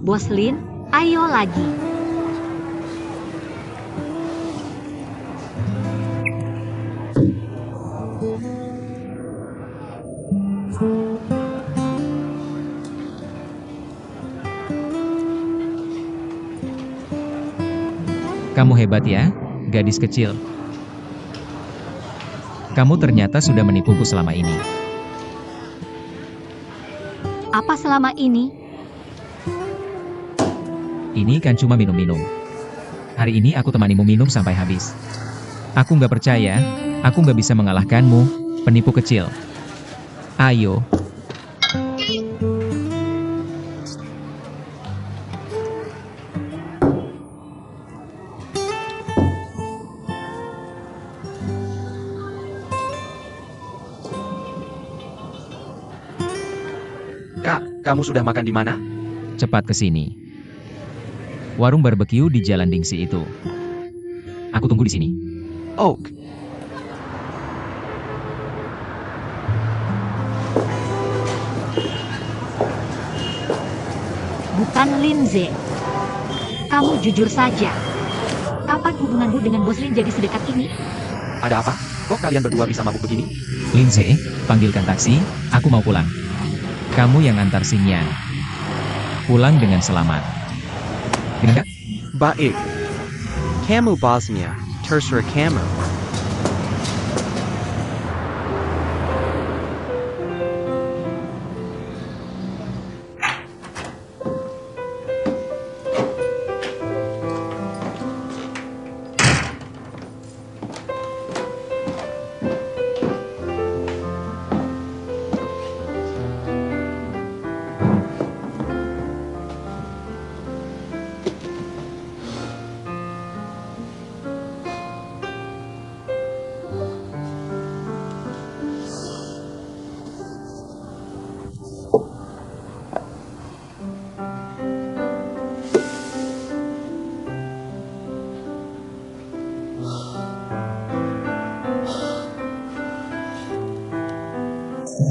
Bos Lin, ayo lagi. Kamu hebat ya, gadis kecil. Kamu ternyata sudah menipuku selama ini. Apa selama ini? Ini kan cuma minum-minum. Hari ini aku temanimu minum sampai habis. Aku nggak percaya, aku nggak bisa mengalahkanmu, penipu kecil. Ayo. Kak, kamu sudah makan di mana? Cepat ke sini. Warung barbeque di Jalan Dingsi itu. Aku tunggu di sini. Oh, Bukan Linze. Kamu jujur saja. Kapan hubunganmu dengan Bos Lin jadi sedekat ini? ada apa? Kok kalian berdua bisa mabuk begini? Lindsay, panggilkan taksi, aku mau pulang. Kamu yang antar Xingyan. Pulang dengan selamat. Dengar? Baik. Kamu bosnya, terserah kamu.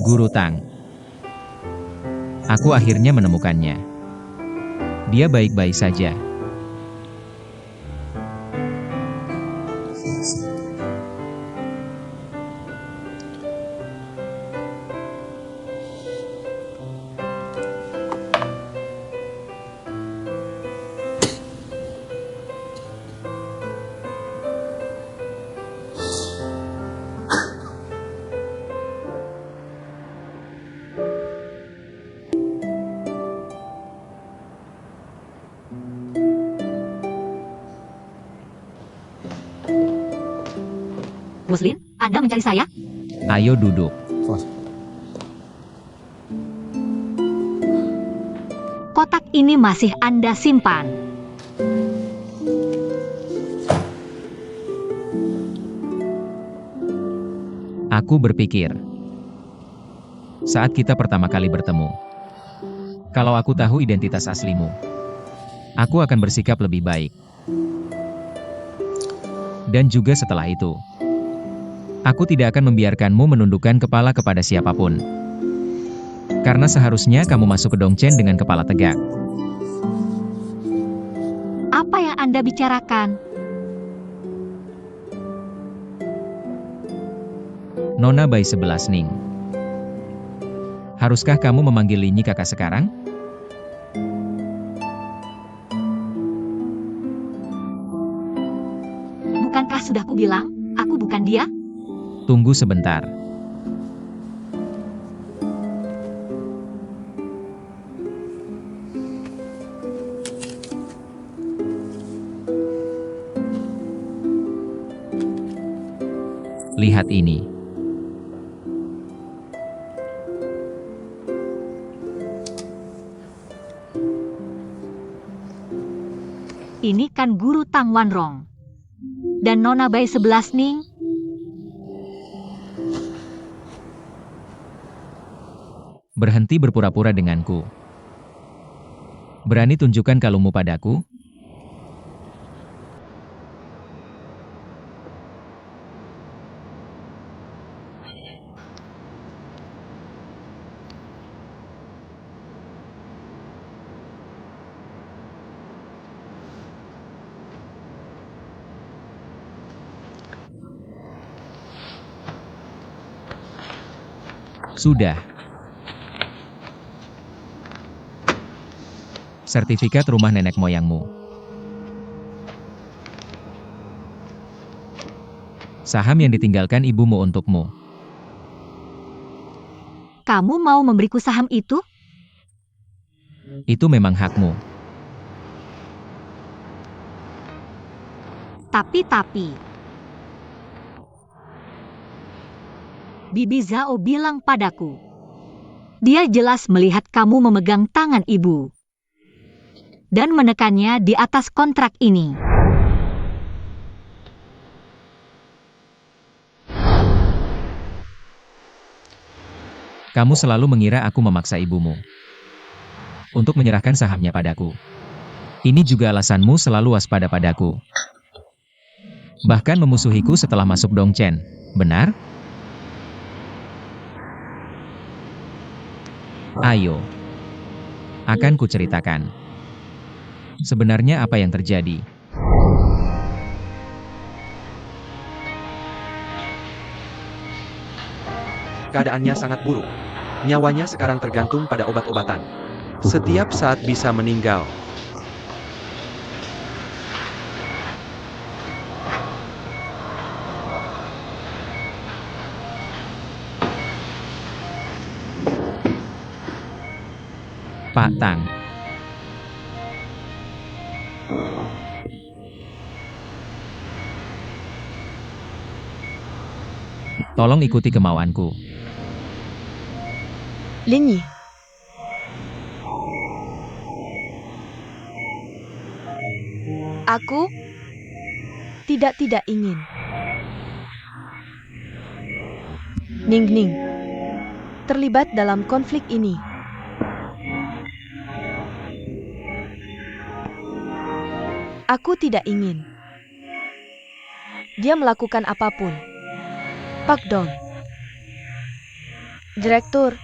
Guru Tang. Aku akhirnya menemukannya. Dia baik-baik saja. Bos Lin, Anda mencari saya? Ayo duduk. Kotak ini masih Anda simpan. Aku berpikir. Saat kita pertama kali bertemu. Kalau aku tahu identitas aslimu. Aku akan bersikap lebih baik. Dan juga setelah itu. Aku tidak akan membiarkanmu menundukkan kepala kepada siapapun. Karena seharusnya kamu masuk ke Dongchen dengan kepala tegak. Apa yang Anda bicarakan? Nona Bai 11 Ning. Haruskah kamu memanggil Linyi kakak sekarang? Bukankah sudah kubilang, aku bukan dia? Tunggu sebentar. Lihat ini. Ini kan Guru Tang Wanrong. Dan Nona Bai 11 Ning. Berhenti berpura-pura denganku. Berani tunjukkan kalungmu padaku? Sudah. Sertifikat rumah nenek moyangmu. Saham yang ditinggalkan ibumu untukmu. Kamu mau memberiku saham itu? Itu memang hakmu. Tapi. Bibi Zhao bilang padaku. Dia jelas melihat kamu memegang tangan ibu. Dan menekannya di atas kontrak ini. Kamu selalu mengira aku memaksa ibumu untuk menyerahkan sahamnya padaku. Ini juga alasanmu selalu waspada padaku. Bahkan memusuhiku setelah masuk Dongchen, benar? Ayo. Akan kuceritakan. Sebenarnya apa yang terjadi? Keadaannya sangat buruk. Nyawanya sekarang tergantung pada obat-obatan. Setiap saat bisa meninggal. Pak Tang. Tolong ikuti kemauanku. Lin Yi. Aku tidak ingin. Ning terlibat dalam konflik ini. Aku tidak ingin. Dia melakukan apapun. Pak Dong. Direktur.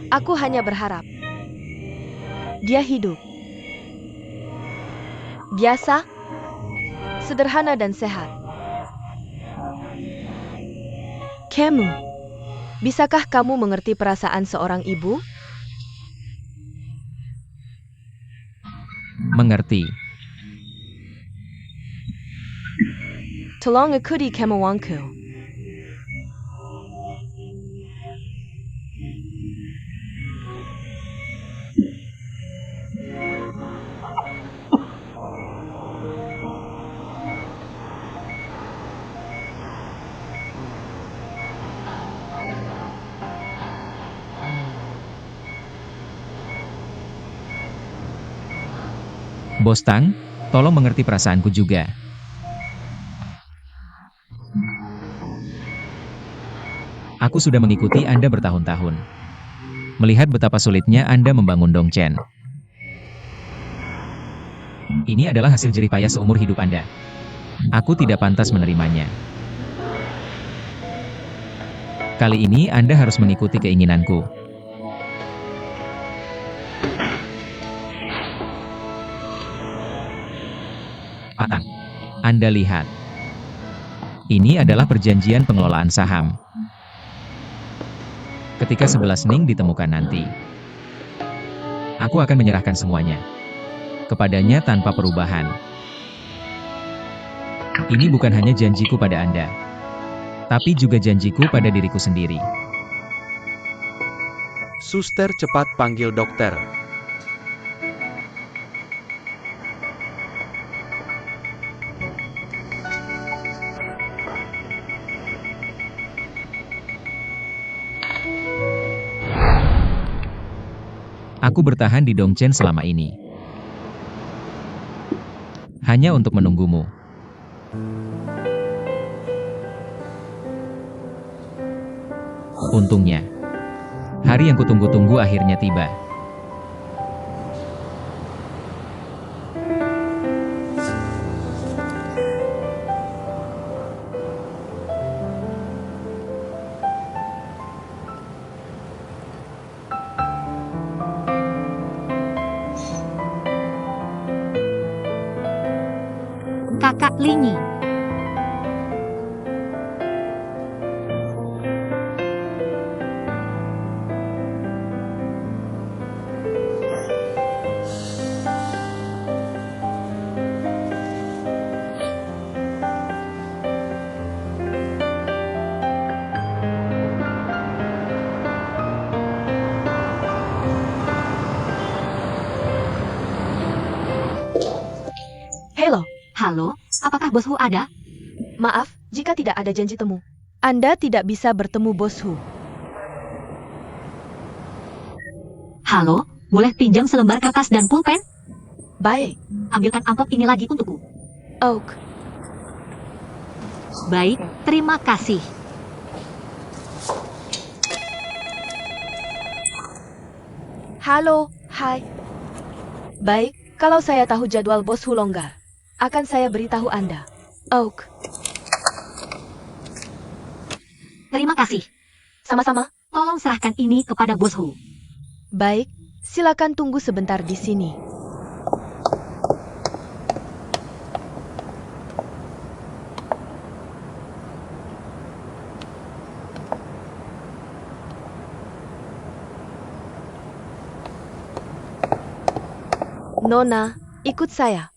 Aku hanya berharap dia hidup. Biasa, sederhana dan sehat. Kamu, bisakah kamu mengerti perasaan seorang ibu? Mengerti. Tolong ikuti kemauanku. Bos Tang, tolong mengerti perasaanku juga. Aku sudah mengikuti Anda bertahun-tahun. Melihat betapa sulitnya Anda membangun Dongchen. Ini adalah hasil jerih payah seumur hidup Anda. Aku tidak pantas menerimanya. Kali ini Anda harus mengikuti keinginanku. Pak Tang, Anda lihat. Ini adalah perjanjian pengelolaan saham. Ketika 11 Ning ditemukan nanti, aku akan menyerahkan semuanya kepadanya tanpa perubahan. Ini bukan hanya janjiku pada Anda, tapi juga janjiku pada diriku sendiri. Suster, cepat panggil dokter. Aku bertahan di Dongchen selama ini. Hanya untuk menunggumu. Untungnya, hari yang kutunggu-tunggu akhirnya tiba. Linyi. Halo, Halo, apakah Bos Hu ada? maaf jika tidak ada janji temu. Anda tidak bisa bertemu Bos Hu. Halo, boleh pinjam selembar kertas dan pulpen? Baik, Ambilkan amplop ini lagi untukku. Oak. Baik, terima kasih. Halo, hai. Baik, kalau saya tahu jadwal Bos Hu longgar, akan saya beritahu Anda. Oak. Terima kasih. Sama-sama. Tolong serahkan ini kepada Bos Hu. Baik, silakan tunggu sebentar di sini. Nona, ikut saya.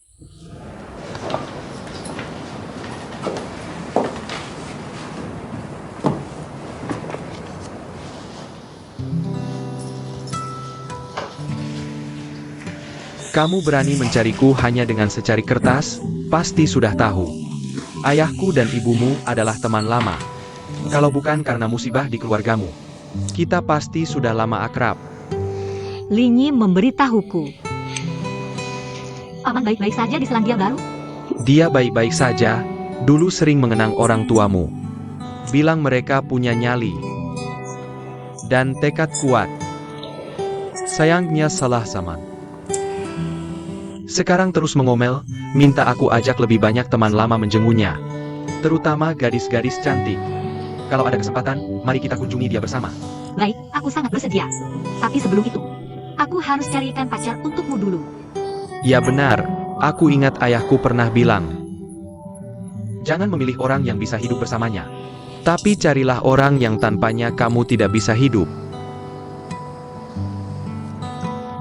Kamu berani mencariku hanya dengan secari kertas? Pasti sudah tahu. Ayahku dan ibumu adalah teman lama. Kalau bukan karena musibah di keluargamu, kita pasti sudah lama akrab. Linyi memberitahuku. Paman baik-baik saja di Selandia Baru? Dia baik-baik saja, dulu sering mengenang orang tuamu. Bilang mereka punya nyali dan tekad kuat. Sayangnya salah zaman. Sekarang terus mengomel, minta aku ajak lebih banyak teman lama menjenguknya. Terutama gadis-gadis cantik. Kalau ada kesempatan, mari kita kunjungi dia bersama. Baik, aku sangat bersedia. Tapi sebelum itu, aku harus carikan pacar untukmu dulu. Ya benar, aku ingat ayahku pernah bilang, jangan memilih orang yang bisa hidup bersamanya. Tapi carilah orang yang tanpanya kamu tidak bisa hidup.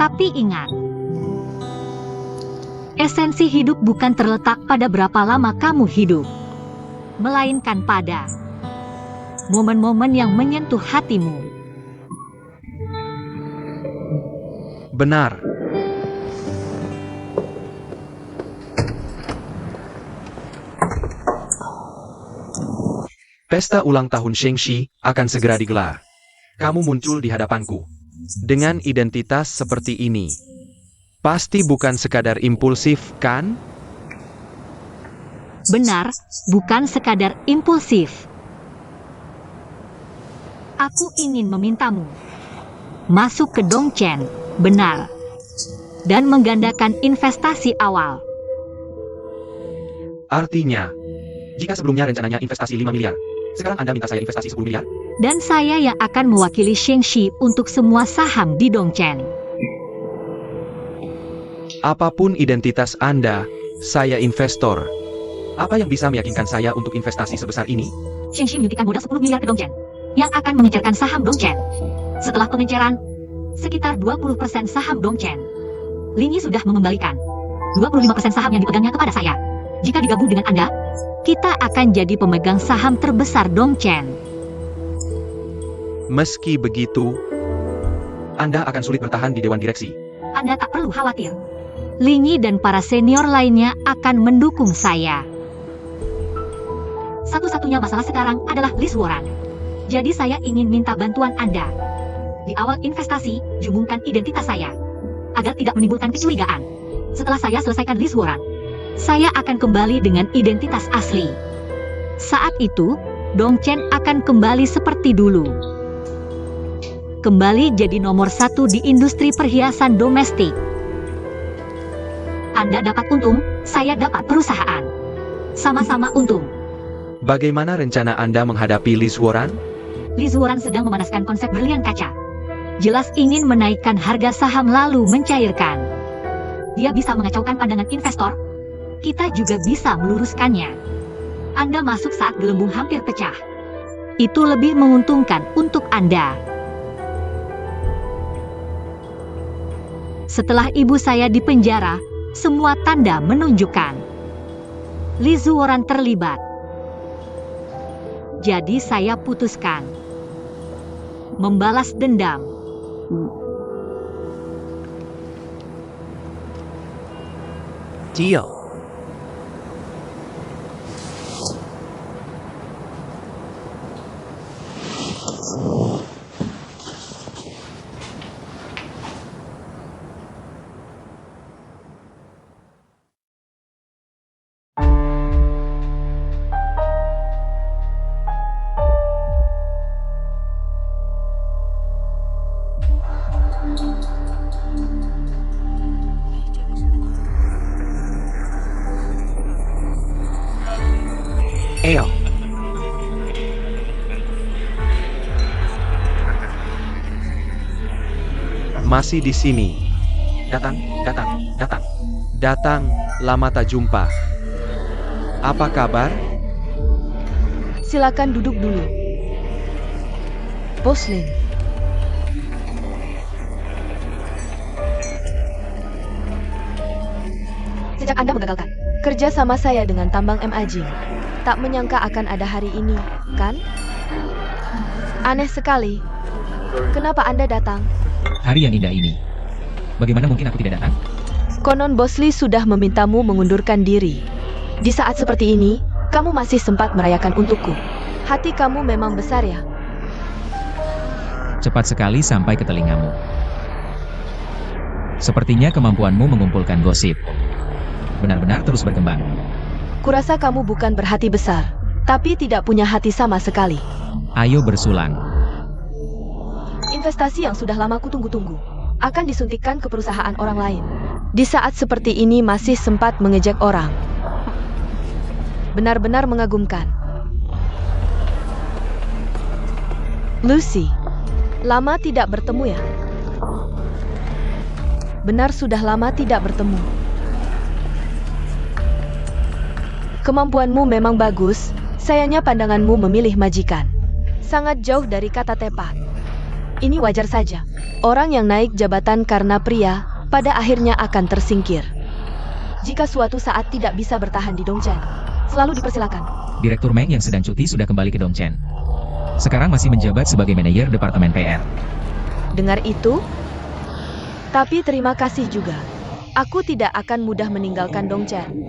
Tapi ingat, esensi hidup bukan terletak pada berapa lama kamu hidup, melainkan pada momen-momen yang menyentuh hatimu. Benar. Pesta ulang tahun Shengxi akan segera digelar. Kamu muncul di hadapanku dengan identitas seperti ini. Pasti bukan sekadar impulsif, kan? Benar, bukan sekadar impulsif. Aku ingin memintamu masuk ke Dongchen, benar, dan menggandakan investasi awal. Artinya, jika sebelumnya rencananya investasi 5 miliar, sekarang Anda minta saya investasi 10 miliar? Dan saya yang akan mewakili Shengxi untuk semua saham di Dongchen. Apapun identitas Anda, saya investor. Apa yang bisa meyakinkan saya untuk investasi sebesar ini? Shengxi menyuntikkan modal 10 miliar ke Dongchen, yang akan mengejarkan saham Dongchen. Setelah pengejaran, sekitar 20% saham Dongchen. Linyi sudah mengembalikan 25% saham yang dipegangnya kepada saya. Jika digabung dengan Anda, kita akan jadi pemegang saham terbesar Dongchen. Meski begitu, Anda akan sulit bertahan di dewan direksi. Anda tak perlu khawatir. Linyi dan para senior lainnya akan mendukung saya. Satu-satunya masalah sekarang adalah Liz Warren. Jadi saya ingin minta bantuan Anda. Di awal investasi, hubungkan identitas saya, agar tidak menimbulkan kecurigaan. Setelah saya selesaikan Liz Warren, saya akan kembali dengan identitas asli. Saat itu, Dongchen akan kembali seperti dulu. Kembali jadi nomor 1 di industri perhiasan domestik. Anda dapat untung, saya dapat perusahaan. Sama-sama untung. bagaimana rencana Anda menghadapi Liz Warren? Liz Warren sedang memanaskan konsep berlian kaca. Jelas ingin menaikkan harga saham lalu mencairkan. Dia bisa mengacaukan pandangan investor. Kita juga bisa meluruskannya. Anda masuk saat gelembung hampir pecah. Itu lebih menguntungkan untuk Anda. Setelah ibu saya dipenjara, semua tanda menunjukkan Lizuoran terlibat. Jadi saya putuskan membalas dendam. Deal. Ale. Masih di sini. Datang, datang, datang. Datang, lama tak jumpa. Apa kabar? Silakan duduk dulu. Bos Lin. Sejak Anda menggagalkan kerja sama saya dengan tambang M. Ajing, tak menyangka akan ada hari ini, kan? Aneh sekali. Kenapa Anda datang? Hari yang indah ini. Bagaimana mungkin aku tidak datang? Konon Bos Lee sudah memintamu mengundurkan diri. Di saat seperti ini, kamu masih sempat merayakan untukku. Hati kamu memang besar ya? Cepat sekali sampai ke telingamu. Sepertinya kemampuanmu mengumpulkan gosip benar-benar terus berkembang. Kurasa kamu bukan berhati besar, tapi tidak punya hati sama sekali. Ayo bersulang. Investasi yang sudah lama kutunggu-tunggu akan disuntikkan ke perusahaan orang lain. Di saat seperti ini masih sempat mengejek orang. Benar-benar mengagumkan. Lucy, lama tidak bertemu ya? Benar sudah lama tidak bertemu. Kemampuanmu memang bagus, sayangnya pandanganmu memilih majikan. Sangat jauh dari kata tepat. Ini wajar saja. Orang yang naik jabatan karena pria, pada akhirnya akan tersingkir. Jika suatu saat tidak bisa bertahan di Dongchen, selalu dipersilakan. Direktur Meng yang sedang cuti sudah kembali ke Dongchen. Sekarang masih menjabat sebagai manajer Departemen PR. Dengar itu? Tapi terima kasih juga. Aku tidak akan mudah meninggalkan Dongchen.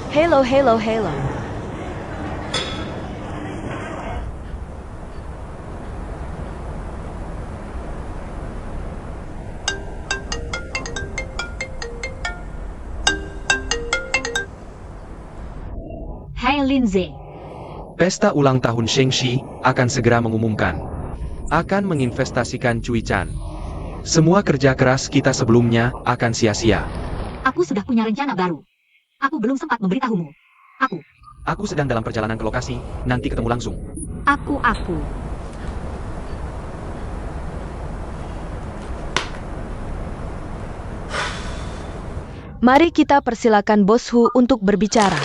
Hello, hello, hello. Hai Lindsay. Pesta ulang tahun Shengxi akan segera mengumumkan. Akan menginvestasikan Cui Chan. Semua kerja keras kita sebelumnya akan sia-sia. Aku sudah punya rencana baru. Aku belum sempat memberitahumu. Aku sedang dalam perjalanan ke lokasi, nanti ketemu langsung. Aku. Mari kita persilakan Bos Hu untuk berbicara.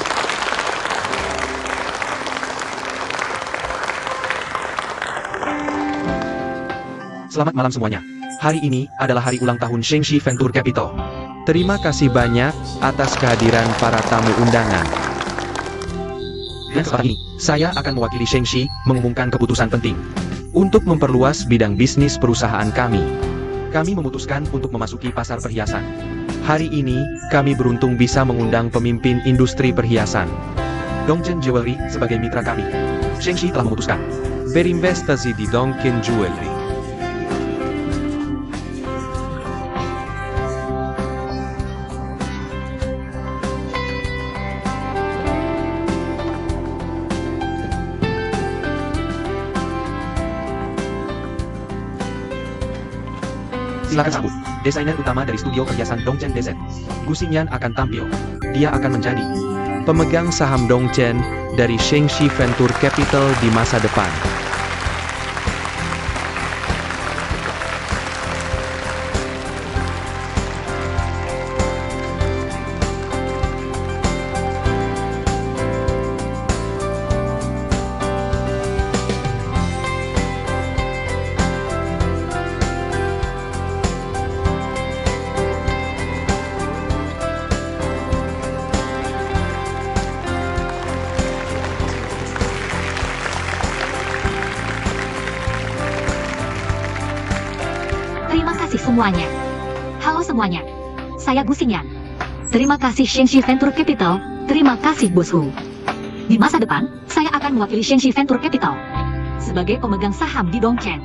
Selamat malam semuanya. Hari ini adalah hari ulang tahun Shengxi Venture Capital. Terima kasih banyak atas kehadiran para tamu undangan. Dan kesempatan ini, saya akan mewakili Shengxi mengumumkan keputusan penting. Untuk memperluas bidang bisnis perusahaan kami. Kami memutuskan untuk memasuki pasar perhiasan. Hari ini, kami beruntung bisa mengundang pemimpin industri perhiasan. Dongchen Jewelry sebagai mitra kami. Shengxi telah memutuskan Berinvestasi di Dongchen Jewelry. Silakan sambut. Desainer utama dari studio perhiasan Dongchen DZ. Gu Xingyan akan tampil. Dia akan menjadi Pemegang saham Dongchen dari Shengxi Venture Capital di masa depan. semuanya. Halo semuanya. Saya Gu Xingyan. Terima kasih Shengxi Venture Capital. Terima kasih Bos Hu. Di masa depan, saya akan mewakili Shengxi Venture Capital sebagai pemegang saham di Dongchen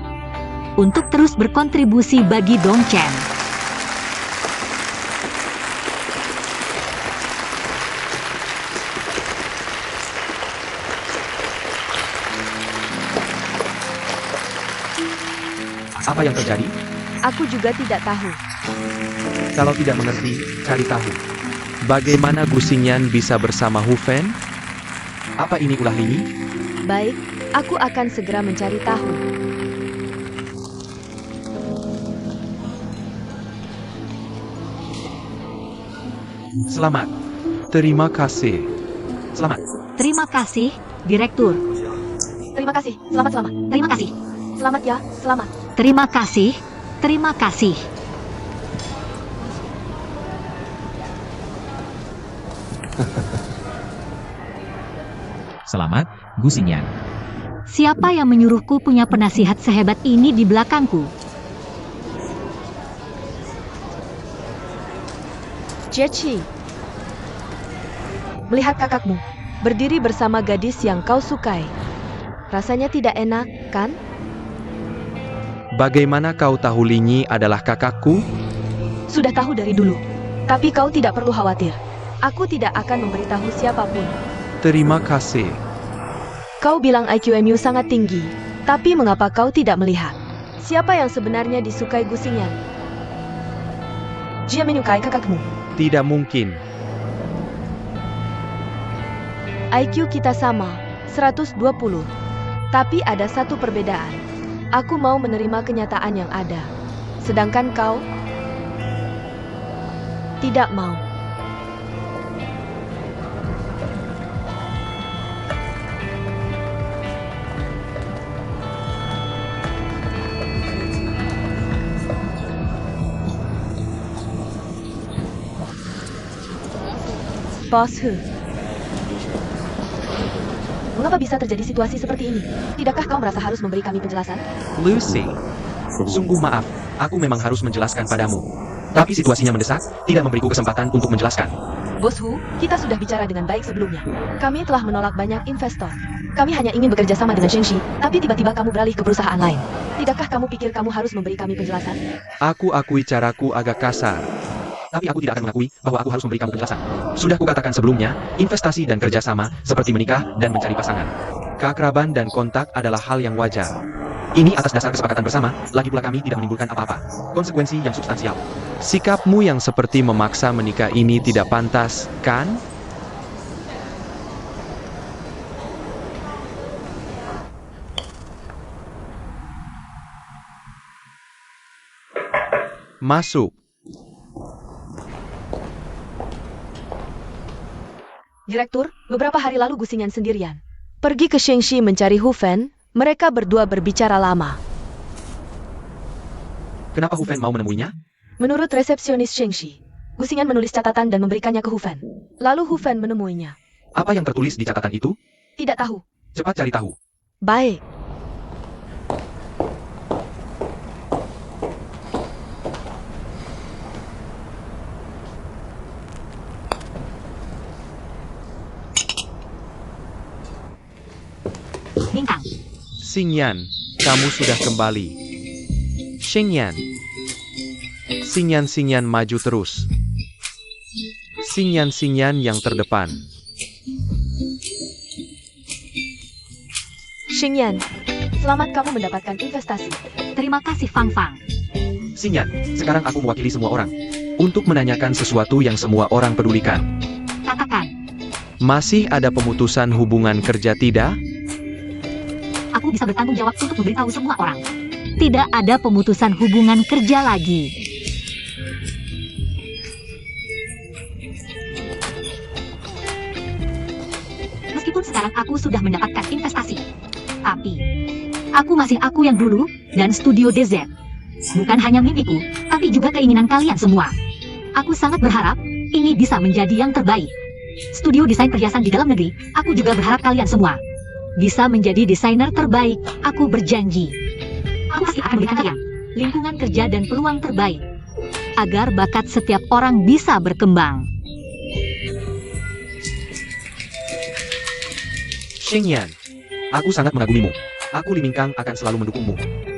untuk terus berkontribusi bagi Dongchen. Apa yang terjadi? Aku juga tidak tahu. Kalau tidak mengerti, cari tahu. Bagaimana Gu Xingyan bisa bersama Hu Fen? Apa ini ulah Linyi? Baik, aku akan segera mencari tahu. Selamat. Terima kasih. Selamat. Terima kasih, Direktur. Terima kasih. Selamat. Terima kasih. Selamat ya, selamat. Terima kasih. Terima kasih. Selamat, Gu Xingyan. Siapa yang menyuruhku punya penasihat sehebat ini di belakangku? Jiechi. Melihat kakakmu berdiri bersama gadis yang kau sukai. Rasanya tidak enak, kan? Bagaimana kau tahu Linyi adalah kakakku? Sudah tahu dari dulu. Tapi kau tidak perlu khawatir. Aku tidak akan memberitahu siapapun. Terima kasih. Kau bilang IQMU sangat tinggi. Tapi mengapa kau tidak melihat? Siapa yang sebenarnya disukai Gu Xingyan? Dia menyukai kakakmu. Tidak mungkin. IQ kita sama, 120. Tapi ada satu perbedaan. Aku mau menerima kenyataan yang ada. Sedangkan kau tidak mau. Bos Hu. Mengapa bisa terjadi situasi seperti ini? Tidakkah kau merasa harus memberi kami penjelasan? Lucy. Sungguh maaf, aku memang harus menjelaskan padamu. Tapi situasinya mendesak, tidak memberiku kesempatan untuk menjelaskan. Bos Hu, kita sudah bicara dengan baik sebelumnya. Kami telah menolak banyak investor. Kami hanya ingin bekerja sama dengan Shengxi, tapi tiba-tiba kamu beralih ke perusahaan lain. Tidakkah kamu pikir kamu harus memberi kami penjelasan? Aku akui caraku agak kasar. Tapi aku tidak akan mengakui bahwa aku harus memberi kamu penjelasan. Sudah kukatakan sebelumnya, investasi dan kerjasama seperti menikah dan mencari pasangan. Keakraban dan kontak adalah hal yang wajar. Ini atas dasar kesepakatan bersama, lagi pula kami tidak menimbulkan apa-apa. Konsekuensi yang substansial. Sikapmu yang seperti memaksa menikah ini tidak pantas, kan? Masuk. Direktur, beberapa hari lalu Gu Xingyan sendirian pergi ke Shengxi mencari Hu Fen. Mereka berdua berbicara lama. Kenapa Hu Fen mau menemuinya? Menurut resepsionis Shengxi, Gu Xingyan menulis catatan dan memberikannya ke Hu Fen. Lalu Hu Fen menemuinya. Apa yang tertulis di catatan itu? Tidak tahu. Cepat cari tahu. Baik. Bintang. Xingyan, kamu sudah kembali. Xingyan. Xingyan maju terus. Xingyan yang terdepan. Xingyan, selamat kamu mendapatkan investasi. Terima kasih Fang Fang. Xingyan, sekarang aku mewakili semua orang untuk menanyakan sesuatu yang semua orang pedulikan. Katakan. Masih ada pemutusan hubungan kerja tidak? Aku bisa bertanggung jawab untuk memberitahu semua orang. Tidak ada pemutusan hubungan kerja lagi. Meskipun sekarang aku sudah mendapatkan investasi, tapi aku masih aku yang dulu dan Studio DZ. Bukan hanya mimpiku, tapi juga keinginan kalian semua. Aku sangat berharap ini bisa menjadi yang terbaik. Studio desain perhiasan di dalam negeri, aku juga berharap kalian semua bisa menjadi desainer terbaik, aku berjanji. Aku pasti akan memberikan kalian lingkungan kerja dan peluang terbaik. Agar bakat setiap orang bisa berkembang. Shengyan, aku sangat mengagumimu. Aku Li Mingkang akan selalu mendukungmu.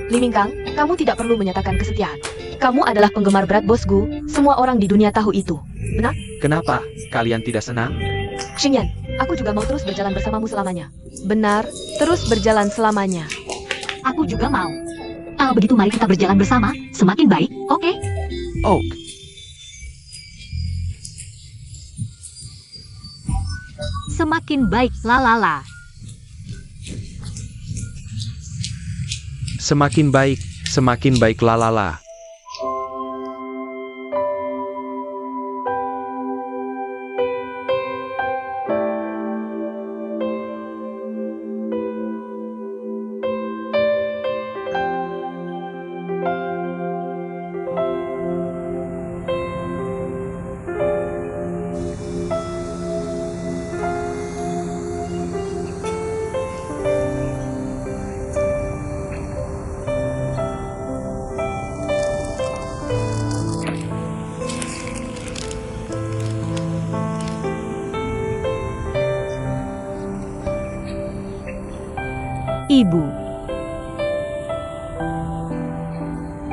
Li Mingkang, kamu tidak perlu menyatakan kesetiaan. Kamu adalah penggemar berat bosku, semua orang di dunia tahu itu. Benar? Kenapa kalian tidak senang? Xingyan, aku juga mau terus berjalan bersamamu selamanya. Benar, terus berjalan selamanya. Aku juga mau. Kalau begitu mari kita berjalan bersama, semakin baik, oke? Oh, Semakin baik, lalala. Semakin baik lalala. Ibu.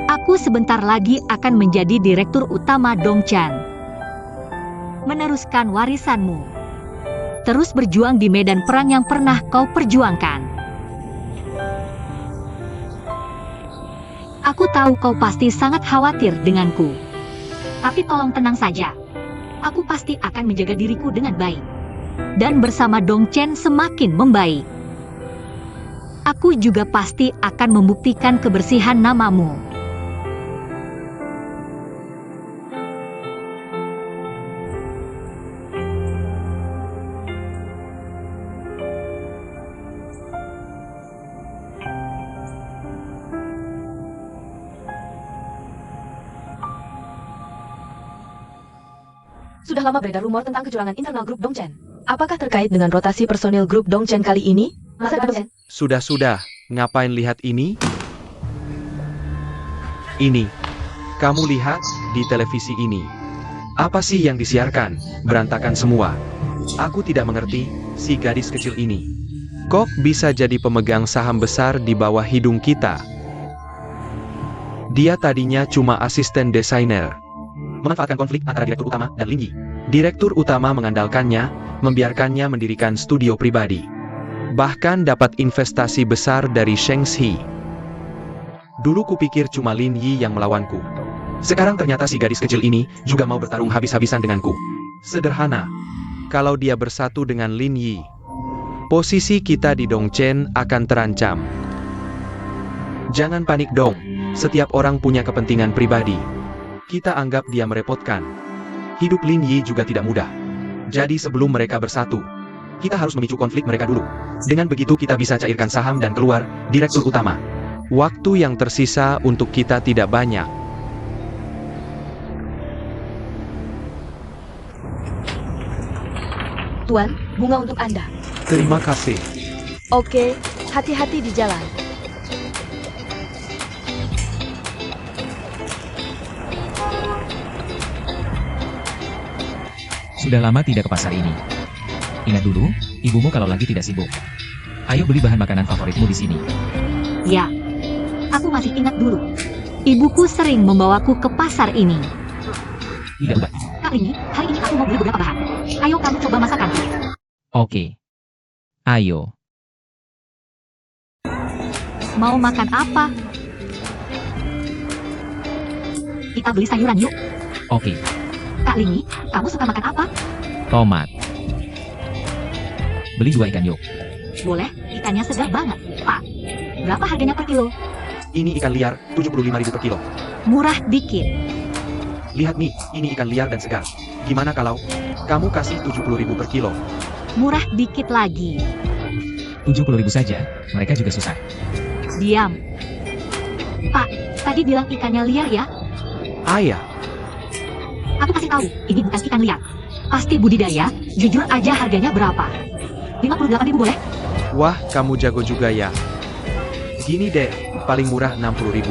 Aku sebentar lagi akan menjadi direktur utama Dongchan. Meneruskan warisanmu. Terus berjuang di medan perang yang pernah kau perjuangkan. Aku tahu kau pasti sangat khawatir denganku. Tapi tolong tenang saja. Aku pasti akan menjaga diriku dengan baik. Dan bersama Dongchan semakin membaik. Aku juga pasti akan membuktikan kebersihan namamu. Sudah lama beredar rumor tentang kecurangan internal grup Dongchan. Apakah terkait dengan rotasi personil grup Dongchan kali ini? Masa depan Dongchan? Sudah, ngapain lihat ini? Ini. Kamu lihat di televisi ini. Apa sih yang disiarkan? Berantakan semua. Aku tidak mengerti, si gadis kecil ini. Kok bisa jadi pemegang saham besar di bawah hidung kita? Dia tadinya cuma asisten desainer. memanfaatkan konflik antara direktur utama dan Lin Yi. Direktur utama mengandalkannya, membiarkannya mendirikan studio pribadi. Bahkan dapat investasi besar dari Sheng Xi. Dulu kupikir cuma Lin Yi yang melawanku. Sekarang ternyata si gadis kecil ini juga mau bertarung habis-habisan denganku. Sederhana. Kalau dia bersatu dengan Lin Yi, posisi kita di Dongchan akan terancam. Jangan panik dong, setiap orang punya kepentingan pribadi. Kita anggap dia merepotkan. Hidup Lin Yi juga tidak mudah. Jadi sebelum mereka bersatu, kita harus memicu konflik mereka dulu. Dengan begitu kita bisa cairkan saham dan keluar direktur utama. Waktu yang tersisa untuk kita tidak banyak. Tuan, bunga untuk Anda. Terima kasih. Oke, hati-hati di jalan. Sudah lama tidak ke pasar ini. Ingat dulu, ibumu kalau lagi tidak sibuk. Ayo beli bahan makanan favoritmu di sini. Ya, aku masih ingat dulu. Ibuku sering membawaku ke pasar ini. Tidak ubah. Kali ini aku mau beli beberapa bahan. Ayo kamu coba masakan. Oke. Ayo. Mau makan apa? Kita beli sayuran yuk. Oke. Kak Lini, kamu suka makan apa? Tomat. Beli 2 ikan yuk. Boleh, ikannya segar banget, Pak. Berapa harganya per kilo? Ini ikan liar, 75.000 per kilo. Murah dikit. Lihat nih, ini ikan liar dan segar. Gimana kalau kamu kasih 70.000 per kilo? Murah dikit lagi. 70.000 saja, mereka juga susah. Diam. Pak, tadi bilang ikannya liar ya? Ayah, Aku kasih tahu, ini bukan ikan liar. Pasti budidaya, jujur aja harganya berapa? 58.000 boleh? wah kamu jago juga ya. Gini deh, paling murah 60.000.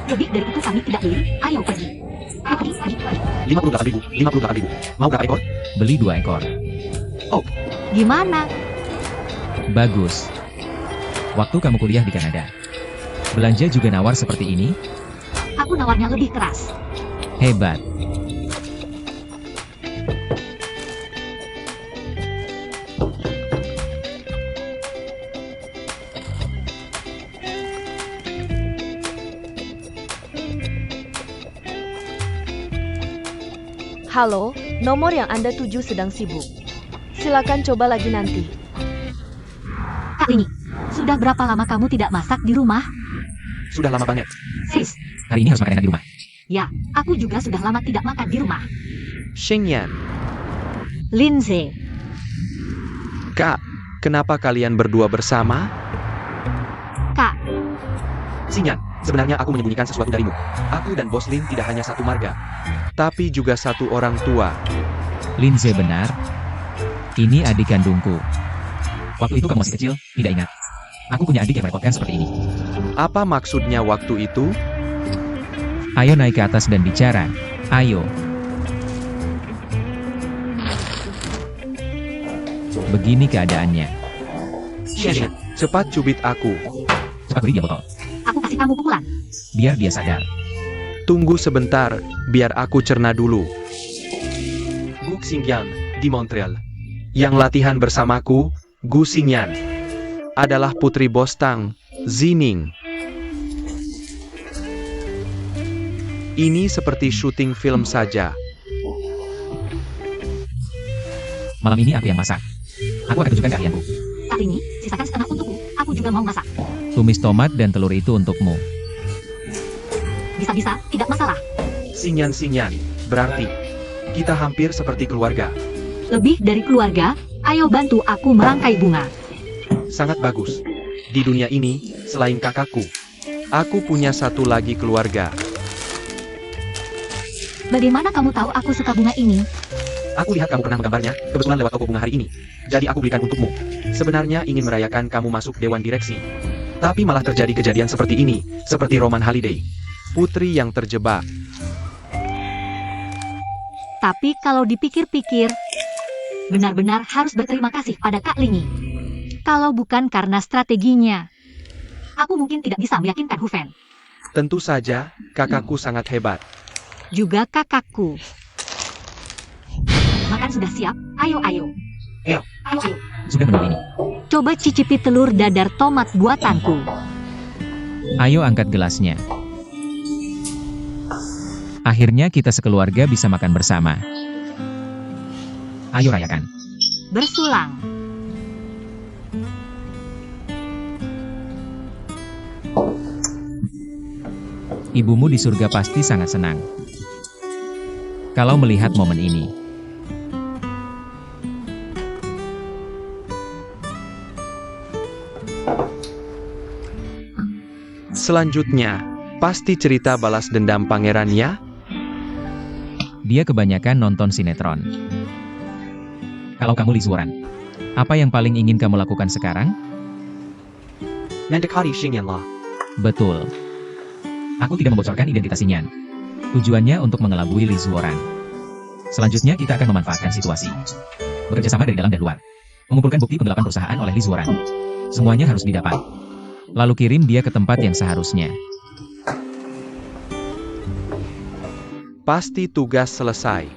Lebih dari itu kami tidak beli. Ayo pergi. Ayo pergi. 58.000. Mau berapa ekor? Beli 2 ekor. Gimana? Bagus. Waktu kamu kuliah di Kanada, belanja juga nawar seperti ini? Aku nawarnya lebih keras. Hebat. Halo, nomor yang Anda tuju sedang sibuk. Silakan coba lagi nanti. Kak Lini, sudah berapa lama kamu tidak masak di rumah? Sudah lama banget. Sis, Hari ini harus makan enak di rumah. ya, aku juga sudah lama tidak makan di rumah. Xingyan, Lindsay, Kak, kenapa kalian berdua bersama? Kak, Xingyan, sebenarnya aku menyembunyikan sesuatu darimu. Aku dan Bos Lin tidak hanya satu marga. Tapi juga satu orang tua. Lindsay benar. Ini adik kandungku. Waktu itu kamu masih kecil, tidak ingat. Aku punya adik yang merepotkan seperti ini. Apa maksudnya waktu itu? Ayo naik ke atas dan bicara. Ayo. Begini keadaannya. Xingyan, Cepat cubit aku. Cepat beri dia botol. aku kasih kamu pukulan. Biar dia sadar. Tunggu sebentar, biar aku cerna dulu. Gu Xingyan, di Montreal. Yang latihan bersamaku, Gu Xingyan, adalah putri Bos Tang, Zining. Ini seperti syuting film saja. Malam ini aku yang masak. Aku akan tunjukkan keahlianku. Kak Lini, sisakan setengah untukku. Aku juga mau masak. Tumis tomat dan telur itu untukmu. Bisa-bisa, tidak masalah. Xingyan, berarti kita hampir seperti keluarga. Lebih dari keluarga, ayo bantu aku merangkai bunga. Sangat bagus. Di dunia ini, selain kakakku, Aku punya satu lagi keluarga. Bagaimana kamu tahu aku suka bunga ini? aku lihat kamu pernah menggambarnya, kebetulan lewat toko bunga hari ini. Jadi aku belikan untukmu. Sebenarnya ingin merayakan kamu masuk Dewan Direksi. Tapi malah terjadi kejadian seperti ini, seperti Roman Holiday. Putri yang terjebak. Tapi kalau dipikir-pikir, benar-benar harus berterima kasih pada Kak Lini. Kalau bukan karena strateginya, aku mungkin tidak bisa meyakinkan Hufen. Tentu saja, kakakku sangat hebat. Juga kakakku. Makan sudah siap, ayo. Ayo. Sudah menu ini. Coba cicipi telur dadar tomat buatanku. Ayo angkat gelasnya. Akhirnya kita sekeluarga bisa makan bersama. Ayo rayakan. Bersulang. Ibumu di surga pasti sangat senang kalau melihat momen ini. Selanjutnya, pasti cerita balas dendam pangeran ya? Dia kebanyakan nonton sinetron. Kalau kamu Lizuoran, apa yang paling ingin kamu lakukan sekarang? Mendekati Xingyan lah. Betul. Aku tidak membocorkan identitas Xingyan. Tujuannya untuk mengelabui Lizuoran. Selanjutnya kita akan memanfaatkan situasi. Bekerja sama dari dalam dan luar. Mengumpulkan bukti penggelapan perusahaan oleh Lizuoran. Semuanya harus didapat. Lalu kirim dia ke tempat yang seharusnya. Pasti tugas selesai.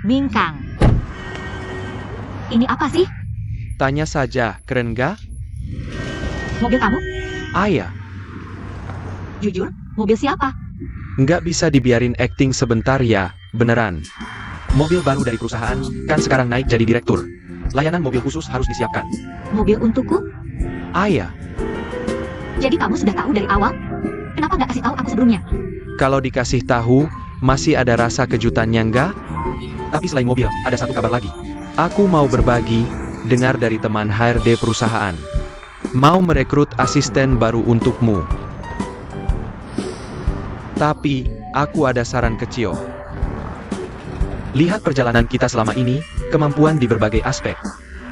Bingkang. Ini apa sih? Tanya saja, keren gak? Mobil kamu? Ayah, Jujur, mobil siapa? nggak bisa dibiarin acting sebentar ya, beneran. Mobil baru dari perusahaan, kan sekarang naik jadi direktur. Layanan mobil khusus harus disiapkan. Mobil untukku? Ayah, Jadi kamu sudah tahu dari awal? Kenapa nggak kasih tahu aku sebelumnya? kalau dikasih tahu, masih ada rasa kejutannya nggak? Tapi selain mobil, ada satu kabar lagi. Aku mau berbagi, dengar dari teman HRD perusahaan. mau merekrut asisten baru untukmu. Tapi, aku ada saran kecil. Lihat perjalanan kita selama ini, kemampuan di berbagai aspek.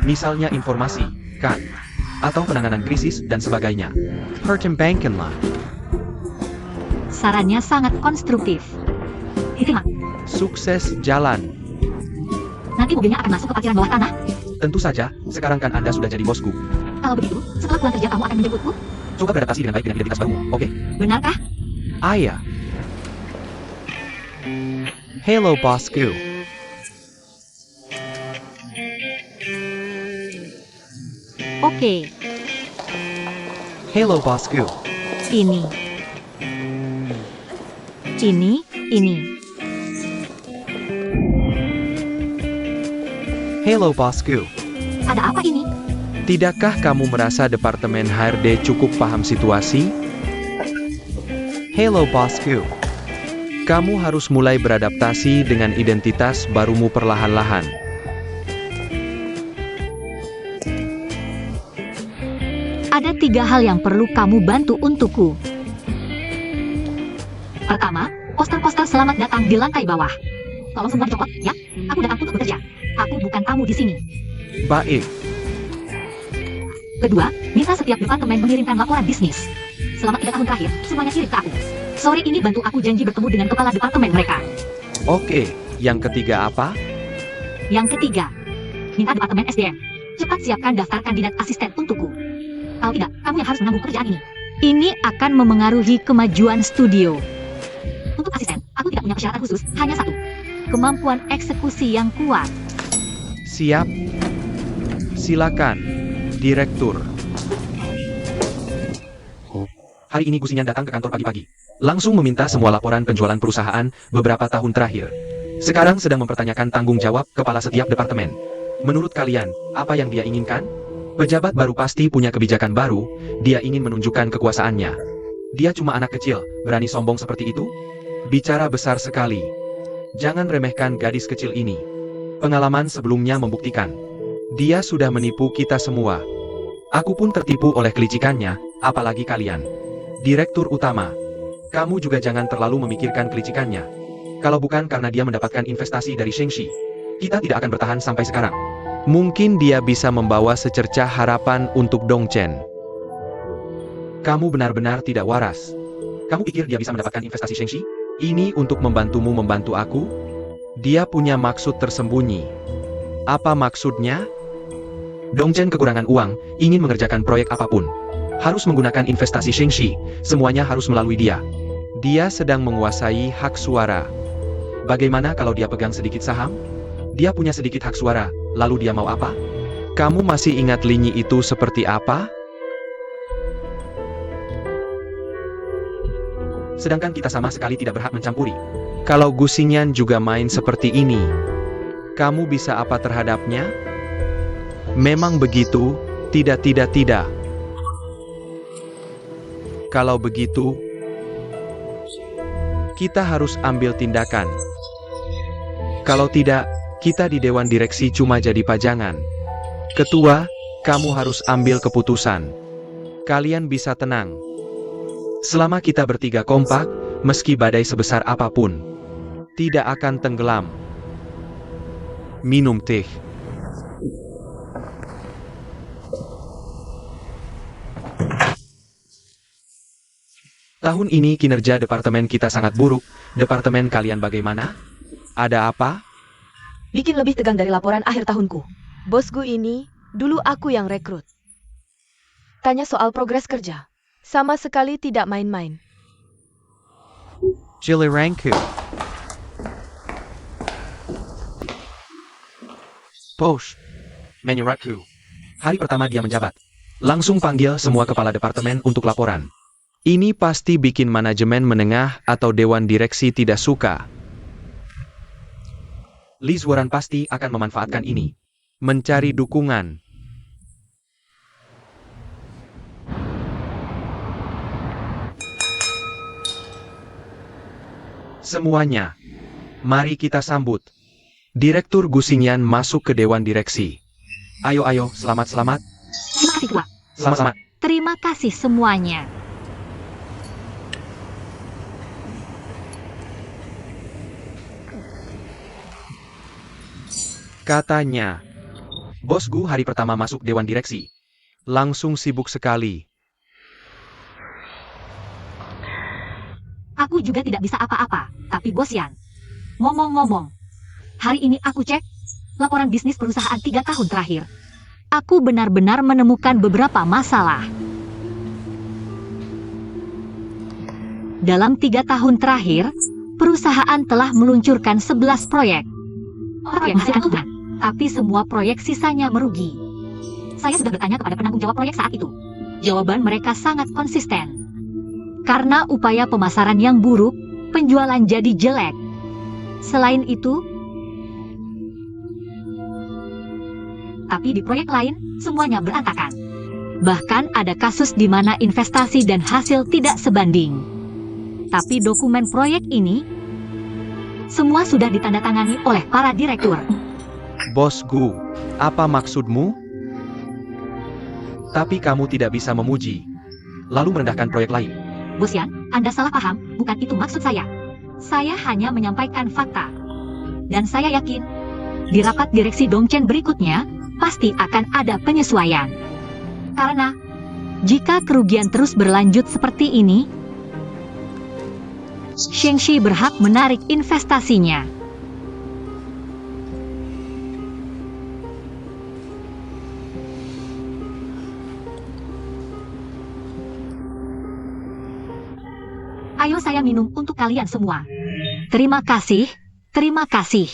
Misalnya informasi, kan? Atau penanganan krisis dan sebagainya. Pertimbangkanlah. Sarannya sangat konstruktif. Diterima. Sukses jalan. Nanti mobilnya akan masuk ke parkiran bawah tanah. Tentu saja, sekarang kan Anda sudah jadi bosku. Kalau begitu, setelah pulang kerja kamu akan menjemputku? Coba beradaptasi dengan baik dengan identitas barumu, oke? Benarkah? Ayah. Hello bosku. Oke, Hello bosku. ini. Ini. Hello bosku. Ada apa ini? Tidakkah kamu merasa Departemen HRD cukup paham situasi? Hello bosku. Kamu harus mulai beradaptasi dengan identitas barumu perlahan-lahan. Ada 3 hal yang perlu kamu bantu untukku. Pertama, poster-poster selamat datang di lantai bawah. Tolong semua dicopot, ya. Aku datang untuk bekerja. Aku bukan tamu di sini. Baik. Kedua, minta setiap departemen mengirimkan laporan bisnis. Selama 3 tahun terakhir, semuanya kirim ke aku. Sore ini bantu aku janji bertemu dengan kepala departemen mereka. Oke, yang ketiga apa? Yang ketiga, minta departemen SDM. Cepat siapkan daftar kandidat asisten untukku. Kalau tidak, kamu yang harus menanggung pekerjaan ini. Ini akan memengaruhi kemajuan studio. Untuk asisten, aku tidak punya persyaratan khusus, hanya satu. Kemampuan eksekusi yang kuat. Siap. Silakan, Direktur. Hari ini Gusinyan datang ke kantor pagi-pagi. Langsung meminta semua laporan penjualan perusahaan beberapa tahun terakhir. Sekarang sedang mempertanyakan tanggung jawab kepala setiap departemen. Menurut kalian, apa yang dia inginkan? Pejabat baru pasti punya kebijakan baru, dia ingin menunjukkan kekuasaannya. Dia cuma anak kecil, berani sombong seperti itu? Bicara besar sekali. Jangan remehkan gadis kecil ini. Pengalaman sebelumnya membuktikan. Dia sudah menipu kita semua. Aku pun tertipu oleh kelicikannya, apalagi kalian. Direktur utama. Kamu juga jangan terlalu memikirkan kelicikannya. Kalau bukan karena dia mendapatkan investasi dari Shengxi, kita tidak akan bertahan sampai sekarang. Mungkin dia bisa membawa secercah harapan untuk Dongchen. Kamu benar-benar tidak waras. Kamu pikir dia bisa mendapatkan investasi Shengxi? Ini untuk membantumu membantu aku? Dia punya maksud tersembunyi. Apa maksudnya? Dongchen kekurangan uang, ingin mengerjakan proyek apapun. Harus menggunakan investasi Shengxi, semuanya harus melalui dia. Dia sedang menguasai hak suara. Bagaimana kalau dia pegang sedikit saham? Dia punya sedikit hak suara, lalu dia mau apa? Kamu masih ingat Linyi itu seperti apa? Sedangkan kita sama sekali tidak berhak mencampuri. Kalau Gusinyan juga main seperti ini, kamu bisa apa terhadapnya? Memang begitu, tidak. Kalau begitu, kita harus ambil tindakan. Kalau tidak, kita di Dewan Direksi cuma jadi pajangan. Ketua, kamu harus ambil keputusan. Kalian bisa tenang. Selama kita bertiga kompak, meski badai sebesar apapun, tidak akan tenggelam. Minum teh. Tahun ini kinerja departemen kita sangat buruk. Departemen kalian bagaimana? Ada apa? Bikin lebih tegang dari laporan akhir tahunku. Bosku ini, dulu aku yang rekrut. Tanya soal progres kerja. Sama sekali tidak main-main. Jilirangku. Posh. Menyuratku. Hari pertama dia menjabat. Langsung panggil semua kepala departemen untuk laporan. Ini pasti bikin manajemen menengah atau Dewan Direksi tidak suka. Li Zuoran pasti akan memanfaatkan ini. Mencari dukungan. Semuanya. Mari kita sambut. Direktur Gusinyan masuk ke Dewan Direksi. Ayo, selamat. Terima kasih, Tua. Sama-sama. Terima kasih semuanya. Katanya. Bos Gu hari pertama masuk dewan direksi. Langsung sibuk sekali. Aku juga tidak bisa apa-apa, tapi Bos Yan. Ngomong-ngomong, hari ini aku cek laporan bisnis perusahaan 3 tahun terakhir. Aku benar-benar menemukan beberapa masalah. Dalam 3 tahun terakhir, perusahaan telah meluncurkan 11 proyek. Proyek menghasilkan keuntungan, tapi semua proyek sisanya merugi. Saya sudah bertanya kepada penanggung jawab proyek saat itu. Jawaban mereka sangat konsisten. Karena upaya pemasaran yang buruk, penjualan jadi jelek. Selain itu, tapi di proyek lain, semuanya berantakan. Bahkan ada kasus di mana investasi dan hasil tidak sebanding. Tapi dokumen proyek ini, semua sudah ditandatangani oleh para direktur. Bos Gu, apa maksudmu? Tapi kamu tidak bisa memuji, lalu merendahkan proyek lain. Bos Yan, Anda salah paham, bukan itu maksud saya. Saya hanya menyampaikan fakta. Dan saya yakin, di rapat direksi Dongchen berikutnya, pasti akan ada penyesuaian. Karena, jika kerugian terus berlanjut seperti ini, Shengshi berhak menarik investasinya. Ayo saya minum untuk kalian semua. Terima kasih, terima kasih.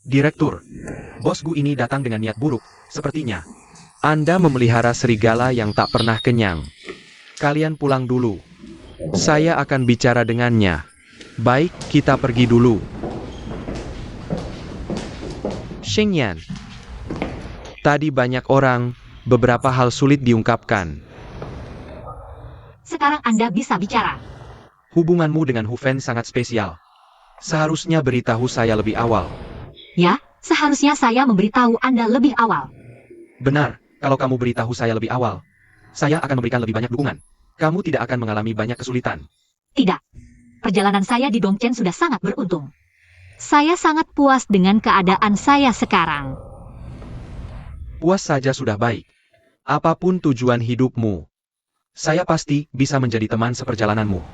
Direktur, Bos Gu ini datang dengan niat buruk, sepertinya. Anda memelihara serigala yang tak pernah kenyang. Kalian pulang dulu. Saya akan bicara dengannya. Baik, kita pergi dulu. Xingyan. Tadi banyak orang, beberapa hal sulit diungkapkan. Sekarang Anda bisa bicara. Hubunganmu dengan Hu Fen sangat spesial. Seharusnya beritahu saya lebih awal. Ya, seharusnya saya memberitahu Anda lebih awal. Benar, kalau kamu beritahu saya lebih awal, saya akan memberikan lebih banyak dukungan. Kamu tidak akan mengalami banyak kesulitan. Tidak. Perjalanan saya di Dongchen sudah sangat beruntung. Saya sangat puas dengan keadaan saya sekarang. Puas saja sudah baik. Apapun tujuan hidupmu, saya pasti bisa menjadi teman seperjalananmu.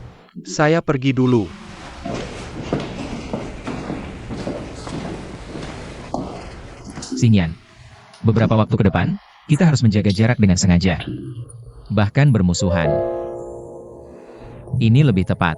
Saya pergi dulu. Xingyan, beberapa waktu ke depan, kita harus menjaga jarak dengan sengaja. Bahkan bermusuhan. Ini lebih tepat.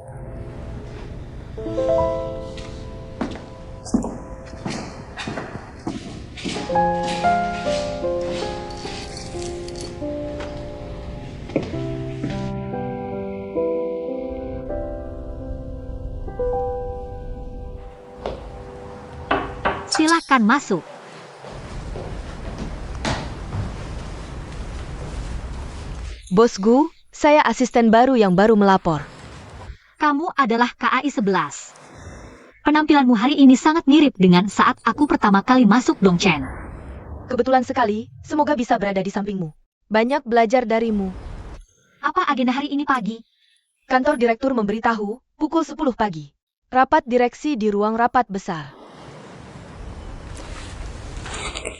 Silakan masuk. Bos Gu, saya asisten baru yang baru melapor. Kamu adalah KAI 11. Penampilanmu hari ini sangat mirip dengan saat aku pertama kali masuk Dongchen. Kebetulan sekali, semoga bisa berada di sampingmu. Banyak belajar darimu. Apa agenda hari ini pagi? Kantor direktur memberitahu, pukul 10 pagi. Rapat direksi di ruang rapat besar.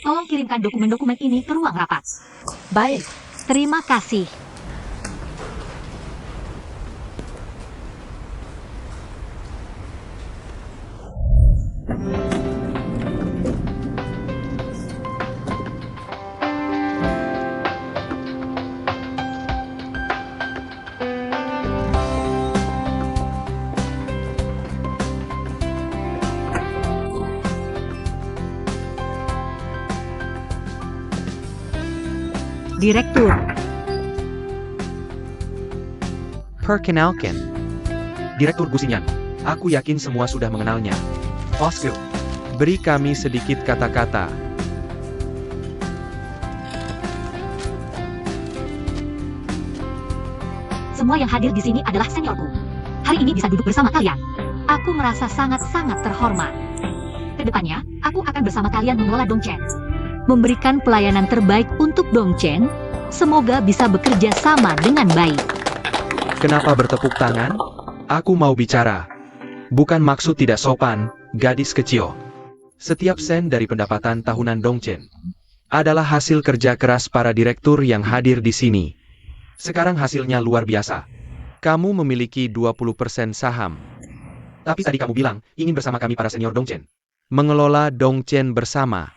Tolong kirimkan dokumen-dokumen ini ke ruang rapat. Baik. Terima kasih. Direktur. Perkenalkan. Direktur Gu Xingyan. Aku yakin semua sudah mengenalnya. Bos Gu, beri kami sedikit kata-kata. Semua yang hadir di sini adalah seniorku. Hari ini bisa duduk bersama kalian. Aku merasa sangat-sangat terhormat. Kedepannya, aku akan bersama kalian mengelola Dongchen. Memberikan pelayanan terbaik untuk Dongchen, Semoga bisa bekerja sama dengan baik. Kenapa bertepuk tangan? Aku mau bicara. Bukan maksud tidak sopan, gadis kecil. Setiap sen dari pendapatan tahunan Dongchen adalah hasil kerja keras para direktur yang hadir di sini. Sekarang hasilnya luar biasa. Kamu memiliki 20% saham. Tapi tadi kamu bilang, ingin bersama kami para senior Dongchen. Mengelola Dongchen bersama.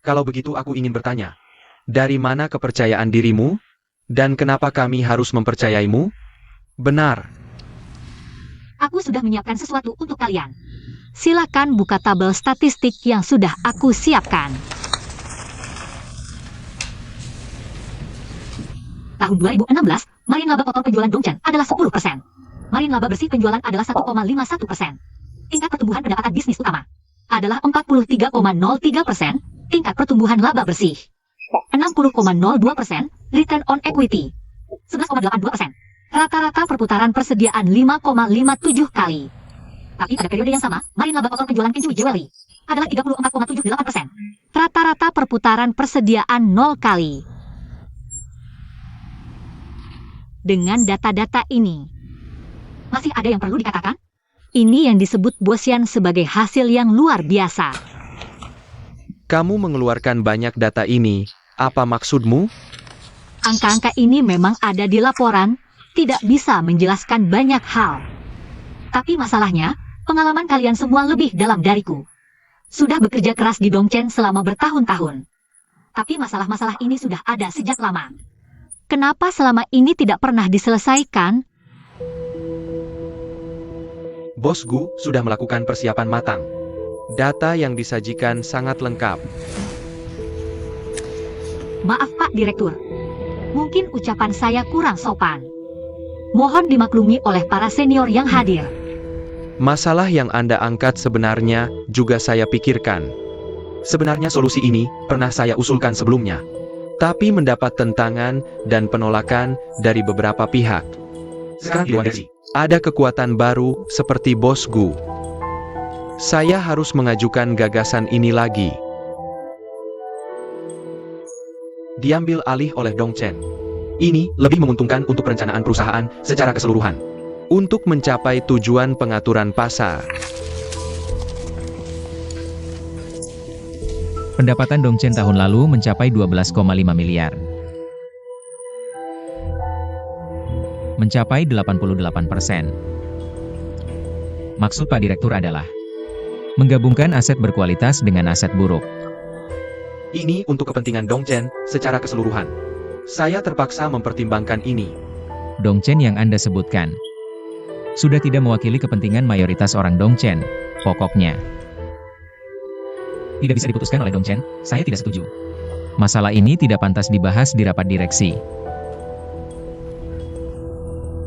Kalau begitu aku ingin bertanya, dari mana kepercayaan dirimu? Dan kenapa kami harus mempercayaimu? Benar. Aku sudah menyiapkan sesuatu untuk kalian. Silakan buka tabel statistik yang sudah aku siapkan. Tahun 2016, margin laba kotor penjualan Dongchen adalah 10%. Margin laba bersih penjualan adalah 1,51%. Tingkat pertumbuhan pendapatan bisnis utama adalah 43,03%. Tingkat pertumbuhan laba bersih 60,02%. Return on equity 11,82%. Rata-rata perputaran persediaan 5,57 kali. Tapi pada periode yang sama, margin laba kotor penjualan Kenjui Jewelry adalah 34,78%. Rata-rata perputaran persediaan 0 kali. Dengan data-data ini, masih ada yang perlu dikatakan? Ini yang disebut Bosian sebagai hasil yang luar biasa. Kamu mengeluarkan banyak data ini, apa maksudmu? Angka-angka ini memang ada di laporan, tidak bisa menjelaskan banyak hal. Tapi masalahnya, pengalaman kalian semua lebih dalam dariku. Sudah bekerja keras di Dongchen selama bertahun-tahun. Tapi masalah-masalah ini sudah ada sejak lama. Kenapa selama ini tidak pernah diselesaikan? Bos Gu sudah melakukan persiapan matang. Data yang disajikan sangat lengkap. Maaf Pak Direktur, mungkin ucapan saya kurang sopan. Mohon dimaklumi oleh para senior yang hadir. Masalah yang Anda angkat sebenarnya juga saya pikirkan. Sebenarnya solusi ini pernah saya usulkan sebelumnya. Tapi mendapat tentangan dan penolakan dari beberapa pihak. Sekarang di luar ada kekuatan baru seperti Bos Gu. Saya harus mengajukan gagasan ini lagi. Diambil alih oleh Dongchen. Ini lebih menguntungkan untuk perencanaan perusahaan secara keseluruhan. Untuk mencapai tujuan pengaturan pasar. Pendapatan Dongchen tahun lalu mencapai 12,5 miliar. Mencapai 88%. Maksud Pak Direktur adalah menggabungkan aset berkualitas dengan aset buruk. Ini untuk kepentingan Dongchen secara keseluruhan. Saya terpaksa mempertimbangkan ini. Dongchen yang Anda sebutkan sudah tidak mewakili kepentingan mayoritas orang Dongchen, pokoknya. Tidak bisa diputuskan oleh Dongchen, saya tidak setuju. Masalah ini tidak pantas dibahas di rapat direksi.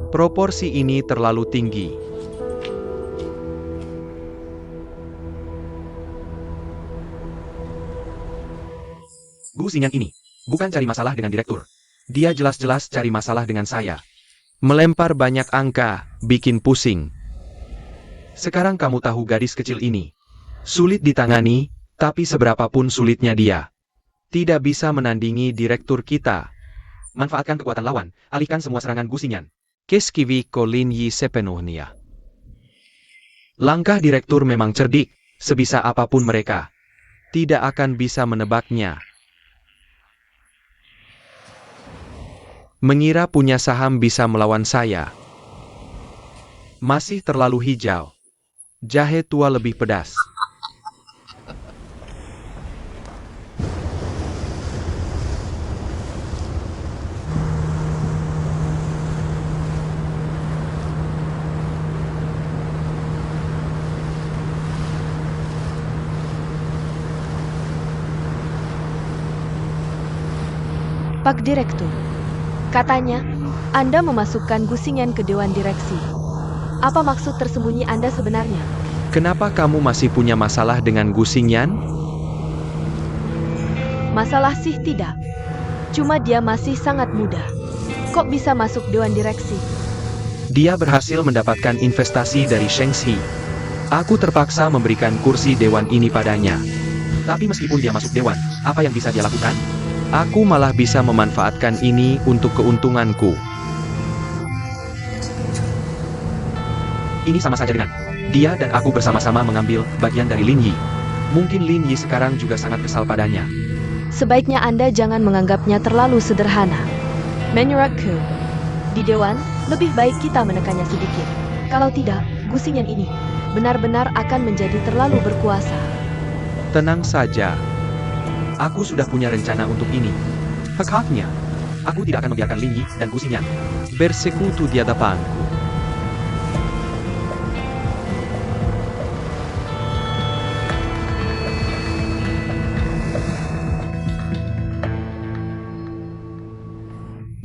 Proporsi ini terlalu tinggi. Gu Xingyan ini bukan cari masalah dengan direktur. Dia jelas-jelas cari masalah dengan saya. Melempar banyak angka, bikin pusing. Sekarang kamu tahu gadis kecil ini. Sulit ditangani, tapi seberapapun sulitnya dia tidak bisa menandingi direktur kita. Manfaatkan kekuatan lawan, alihkan semua serangan Gu Xingyan. Keskivi Kolin Yi sepenuhnya. Langkah direktur memang cerdik, sebisa apapun mereka tidak akan bisa menebaknya. Mengira punya saham bisa melawan saya. Masih terlalu hijau. Jahe tua lebih pedas. Pak Direktur, katanya Anda memasukkan Gu Xingyan ke Dewan Direksi. Apa maksud tersembunyi Anda sebenarnya? Kenapa kamu masih punya masalah dengan Gu Xingyan? Masalah sih tidak. Cuma dia masih sangat muda. Kok bisa masuk Dewan Direksi? Dia berhasil mendapatkan investasi dari Sheng Xi. Aku terpaksa memberikan kursi dewan ini padanya. Tapi meskipun dia masuk dewan, apa yang bisa dia lakukan? Aku malah bisa memanfaatkan ini untuk keuntunganku. Ini sama saja dengan dia dan aku bersama-sama mengambil bagian dari Lin Yi. Mungkin Lin Yi sekarang juga sangat kesal padanya. Sebaiknya Anda jangan menganggapnya terlalu sederhana. Menurutku, di Dewan, lebih baik kita menekannya sedikit. Kalau tidak, gusingan ini benar-benar akan menjadi terlalu berkuasa. Tenang saja. Aku sudah punya rencana untuk ini. Hak-haknya. Aku tidak akan membiarkan Lin Yi dan gusingan Bersekutu di hadapanku.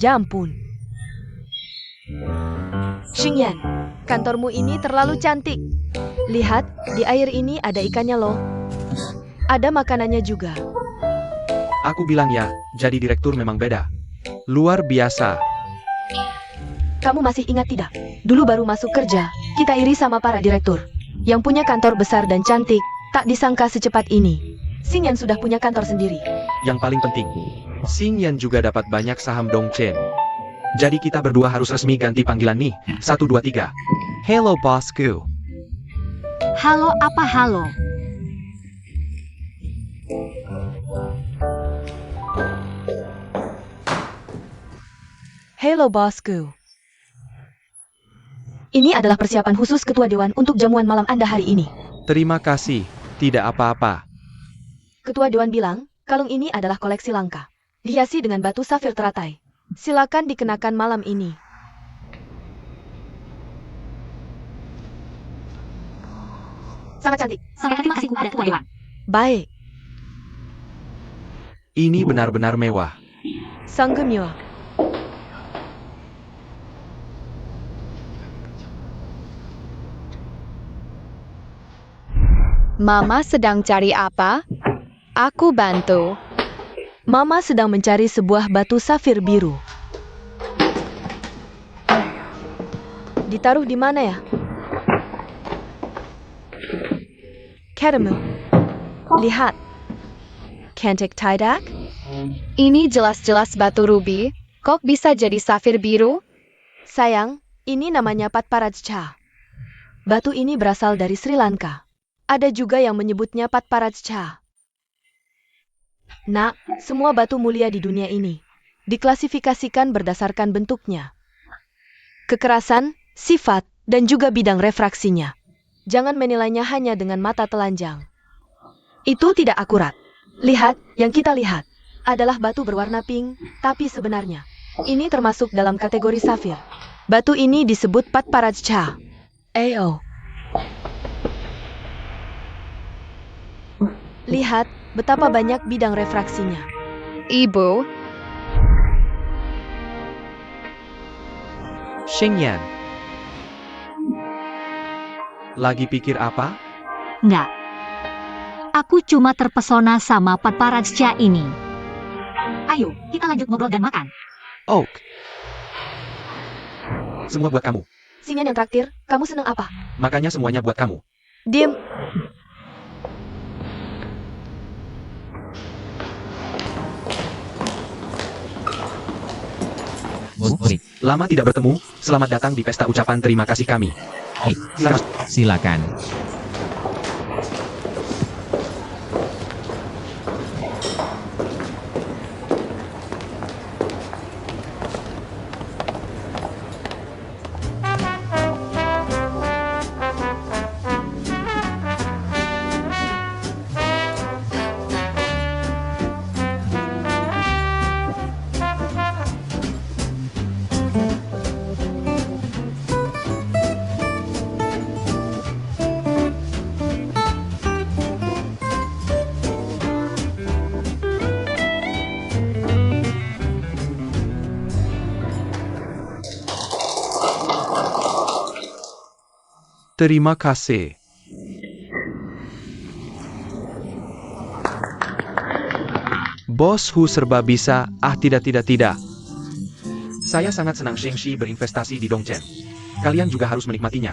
Ya ampun. Xingyan, kantormu ini terlalu cantik. Lihat, di air ini ada ikannya loh. Ada makanannya juga. Aku bilang ya, jadi direktur memang beda. Luar biasa. Kamu masih ingat tidak? Dulu baru masuk kerja, kita iri sama para direktur. Yang punya kantor besar dan cantik, tak disangka secepat ini. Xingyan sudah punya kantor sendiri. Yang paling penting, Xingyan juga dapat banyak saham Dongchen. jadi kita berdua harus resmi ganti panggilan nih. 1, 2, 3. Hello bosku. Halo apa halo? Hello bosku. Ini adalah persiapan khusus Ketua Dewan untuk jamuan malam Anda hari ini. Terima kasih. Tidak apa-apa. Ketua Dewan bilang, kalung ini adalah koleksi langka. Dihiasi dengan batu safir teratai. Silakan dikenakan malam ini. Sangat cantik. Sampaikan terima kasihku pada Ketua Dewan. Baik, Ini benar-benar mewah. Sanggemyo. Mama sedang cari apa? Aku bantu. Mama sedang mencari sebuah batu safir biru. Ditaruh di mana ya? Caramel. Lihat. Cantik tidak? Ini jelas-jelas batu rubi. Kok bisa jadi safir biru? Sayang, ini namanya Patparajcha. Batu ini berasal dari Sri Lanka. Ada juga yang menyebutnya Patparajcha. Nak, semua batu mulia di dunia ini diklasifikasikan berdasarkan bentuknya, kekerasan, sifat, dan juga bidang refraksinya. Jangan menilainya hanya dengan mata telanjang. Itu tidak akurat. Lihat, yang kita lihat adalah batu berwarna pink, tapi sebenarnya ini termasuk dalam kategori safir. Batu ini disebut Patparajcha. Ayo. Lihat betapa banyak bidang refraksinya. Ibu, Xingyan. Lagi pikir apa? Enggak. Aku cuma terpesona sama Patparajcha ini. Ayo, kita lanjut ngobrol dan makan. Oak. Semua buat kamu. Xingyan yang traktir, kamu senang apa? Makanya semuanya buat kamu. Diam. Baik, Lama tidak bertemu, selamat datang di pesta ucapan terima kasih kami. silakan. Terima kasih. Bos Hu serba bisa, tidak. Saya sangat senang Sheng Shi berinvestasi di Dongchen. Kalian juga harus menikmatinya.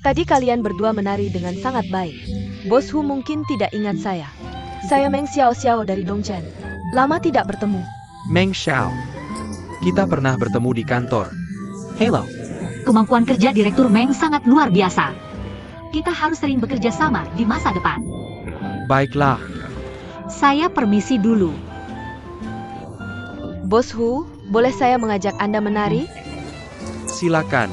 Tadi kalian berdua menari dengan sangat baik. Bos Hu mungkin tidak ingat saya. Saya Meng Xiao Xiao dari Dongchen. Lama tidak bertemu. Meng Xiao. Kita pernah bertemu di kantor. Halo. Kemampuan kerja Direktur Meng sangat luar biasa. Kita harus sering bekerja sama di masa depan. Baiklah. Saya permisi dulu. Bos Hu, boleh saya mengajak Anda menari? Silakan.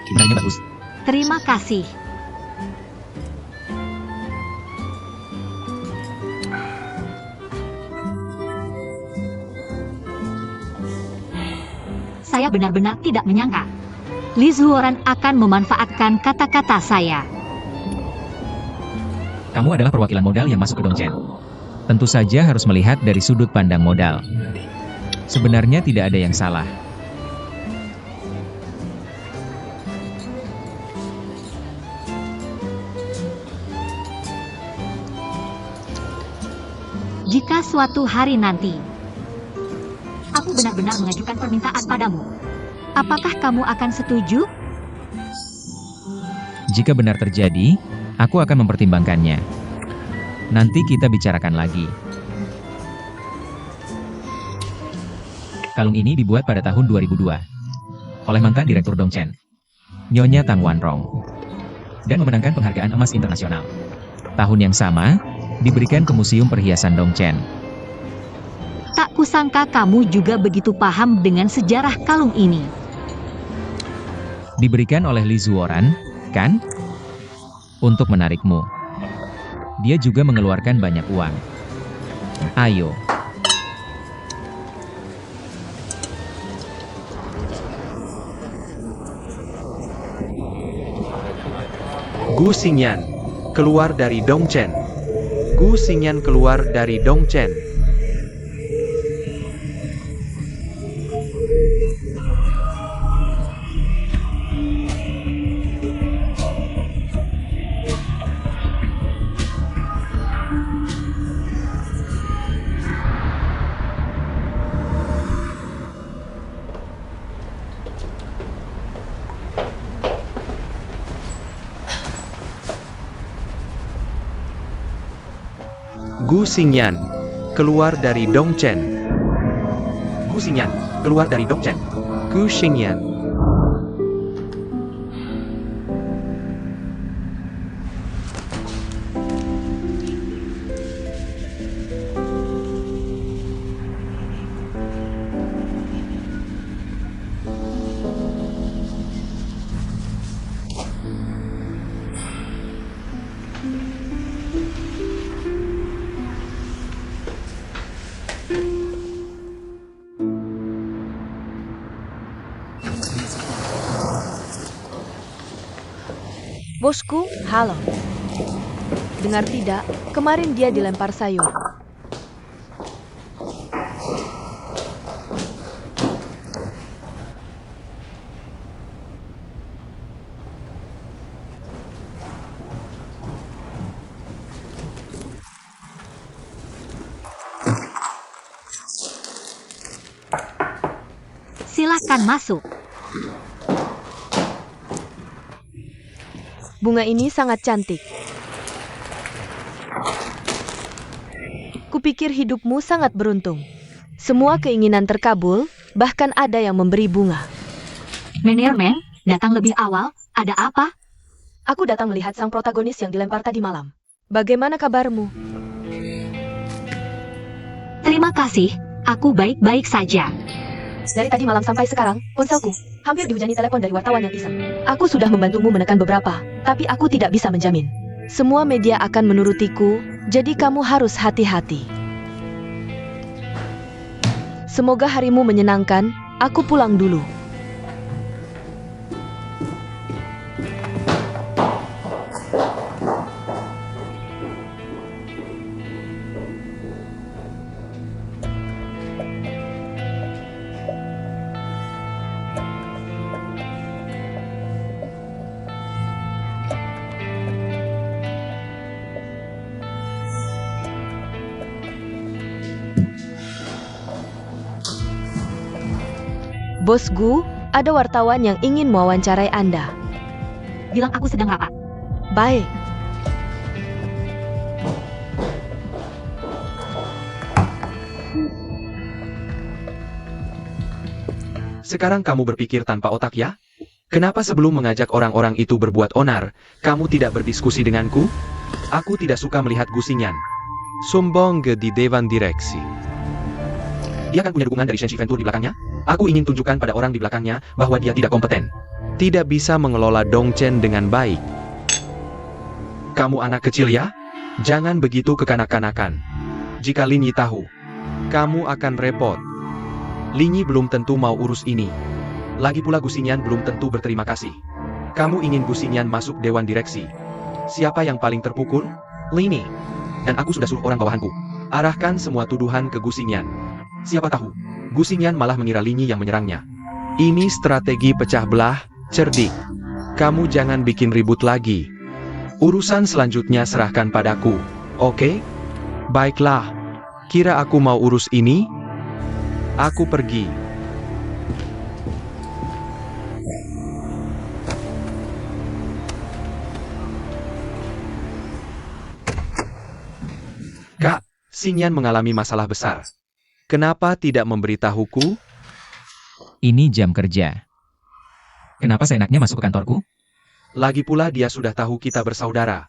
Kinerjanya bagus. Terima kasih. Saya benar-benar tidak menyangka Li Zuoran akan memanfaatkan kata-kata saya. Kamu adalah perwakilan modal yang masuk ke Dongchen. Tentu saja harus melihat dari sudut pandang modal. Sebenarnya tidak ada yang salah. Jika suatu hari nanti aku benar-benar mengajukan permintaan padamu, apakah kamu akan setuju? Jika benar terjadi, aku akan mempertimbangkannya. Nanti kita bicarakan lagi. Kalung ini dibuat pada tahun 2002 oleh mantan Direktur Dongchen, Nyonya Tang Wanrong, dan memenangkan penghargaan emas internasional. Tahun yang sama, diberikan ke Museum Perhiasan Dongchen. Tak kusangka kamu juga begitu paham dengan sejarah kalung ini. Diberikan oleh Li Zuoran, kan? Untuk menarikmu. Dia juga mengeluarkan banyak uang. Ayo. Gu Xingyan keluar dari Dongchen. Gu Xingyan keluar dari Dongchen. Gu Xingyan keluar dari Dongchen. Gu Xingyan keluar dari Dongchen. Gu Xingyan. Bosku, halo. Dengar tidak, kemarin dia dilempar sayur. Silakan masuk. Bunga ini sangat cantik. Kupikir hidupmu sangat beruntung. Semua keinginan terkabul, bahkan ada yang memberi bunga. Manajermen, datang lebih awal, ada apa? Aku datang melihat sang protagonis yang dilempar tadi malam. Bagaimana kabarmu? Terima kasih, aku baik-baik saja. Dari tadi malam sampai sekarang, ponselku hampir dihujani telepon dari wartawan yang iseng. Aku sudah membantumu menekan beberapa, tapi aku tidak bisa menjamin. Semua media akan menurutiku, jadi kamu harus hati-hati. Semoga harimu menyenangkan, aku pulang dulu. Bos Gu, ada wartawan yang ingin mewawancarai Anda. Bilang aku sedang rapat. Baik. Sekarang kamu berpikir tanpa otak ya? Kenapa sebelum mengajak orang-orang itu berbuat onar, kamu tidak berdiskusi denganku? Aku tidak suka melihat gusingan sombong di Dewan Direksi. Dia kan punya dukungan dari Shenshi Ventur di belakangnya? Aku ingin tunjukkan pada orang di belakangnya bahwa dia tidak kompeten. Tidak bisa mengelola Dongchen dengan baik. Kamu anak kecil ya? Jangan begitu kekanak-kanakan. Jika Lin Yi tahu, kamu akan repot. Lin Yi belum tentu mau urus ini. Lagi pula Gusinyan belum tentu berterima kasih. Kamu ingin Gusinyan masuk Dewan Direksi. Siapa yang paling terpukul? Lin Yi. Dan aku sudah suruh orang bawahanku. Arahkan semua tuduhan ke Gusinyan. Siapa tahu, Gusinyan malah mengira Lin Yi yang menyerangnya. Ini strategi pecah belah, cerdik. Kamu jangan bikin ribut lagi. Urusan selanjutnya serahkan padaku, oke? Baiklah. Kira aku mau urus ini? Aku pergi. Kak, Xingyan mengalami masalah besar. Kenapa tidak memberitahuku? Ini jam kerja. Kenapa seenaknya masuk ke kantorku? Lagi pula dia sudah tahu kita bersaudara.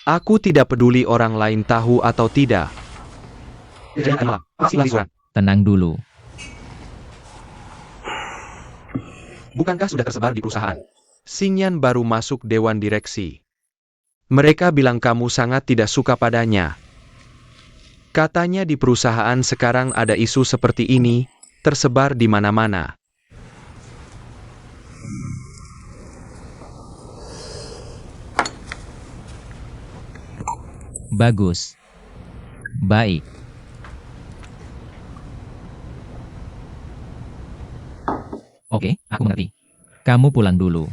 Aku tidak peduli orang lain tahu atau tidak. Jangan malam, pasti lagi surat. Tenang dulu. Bukankah sudah tersebar di perusahaan? Xingyan baru masuk Dewan Direksi. Mereka bilang kamu sangat tidak suka padanya. Katanya di perusahaan sekarang ada isu seperti ini, tersebar di mana-mana. Bagus. Baik. Oke, aku mengerti. Kamu pulang dulu.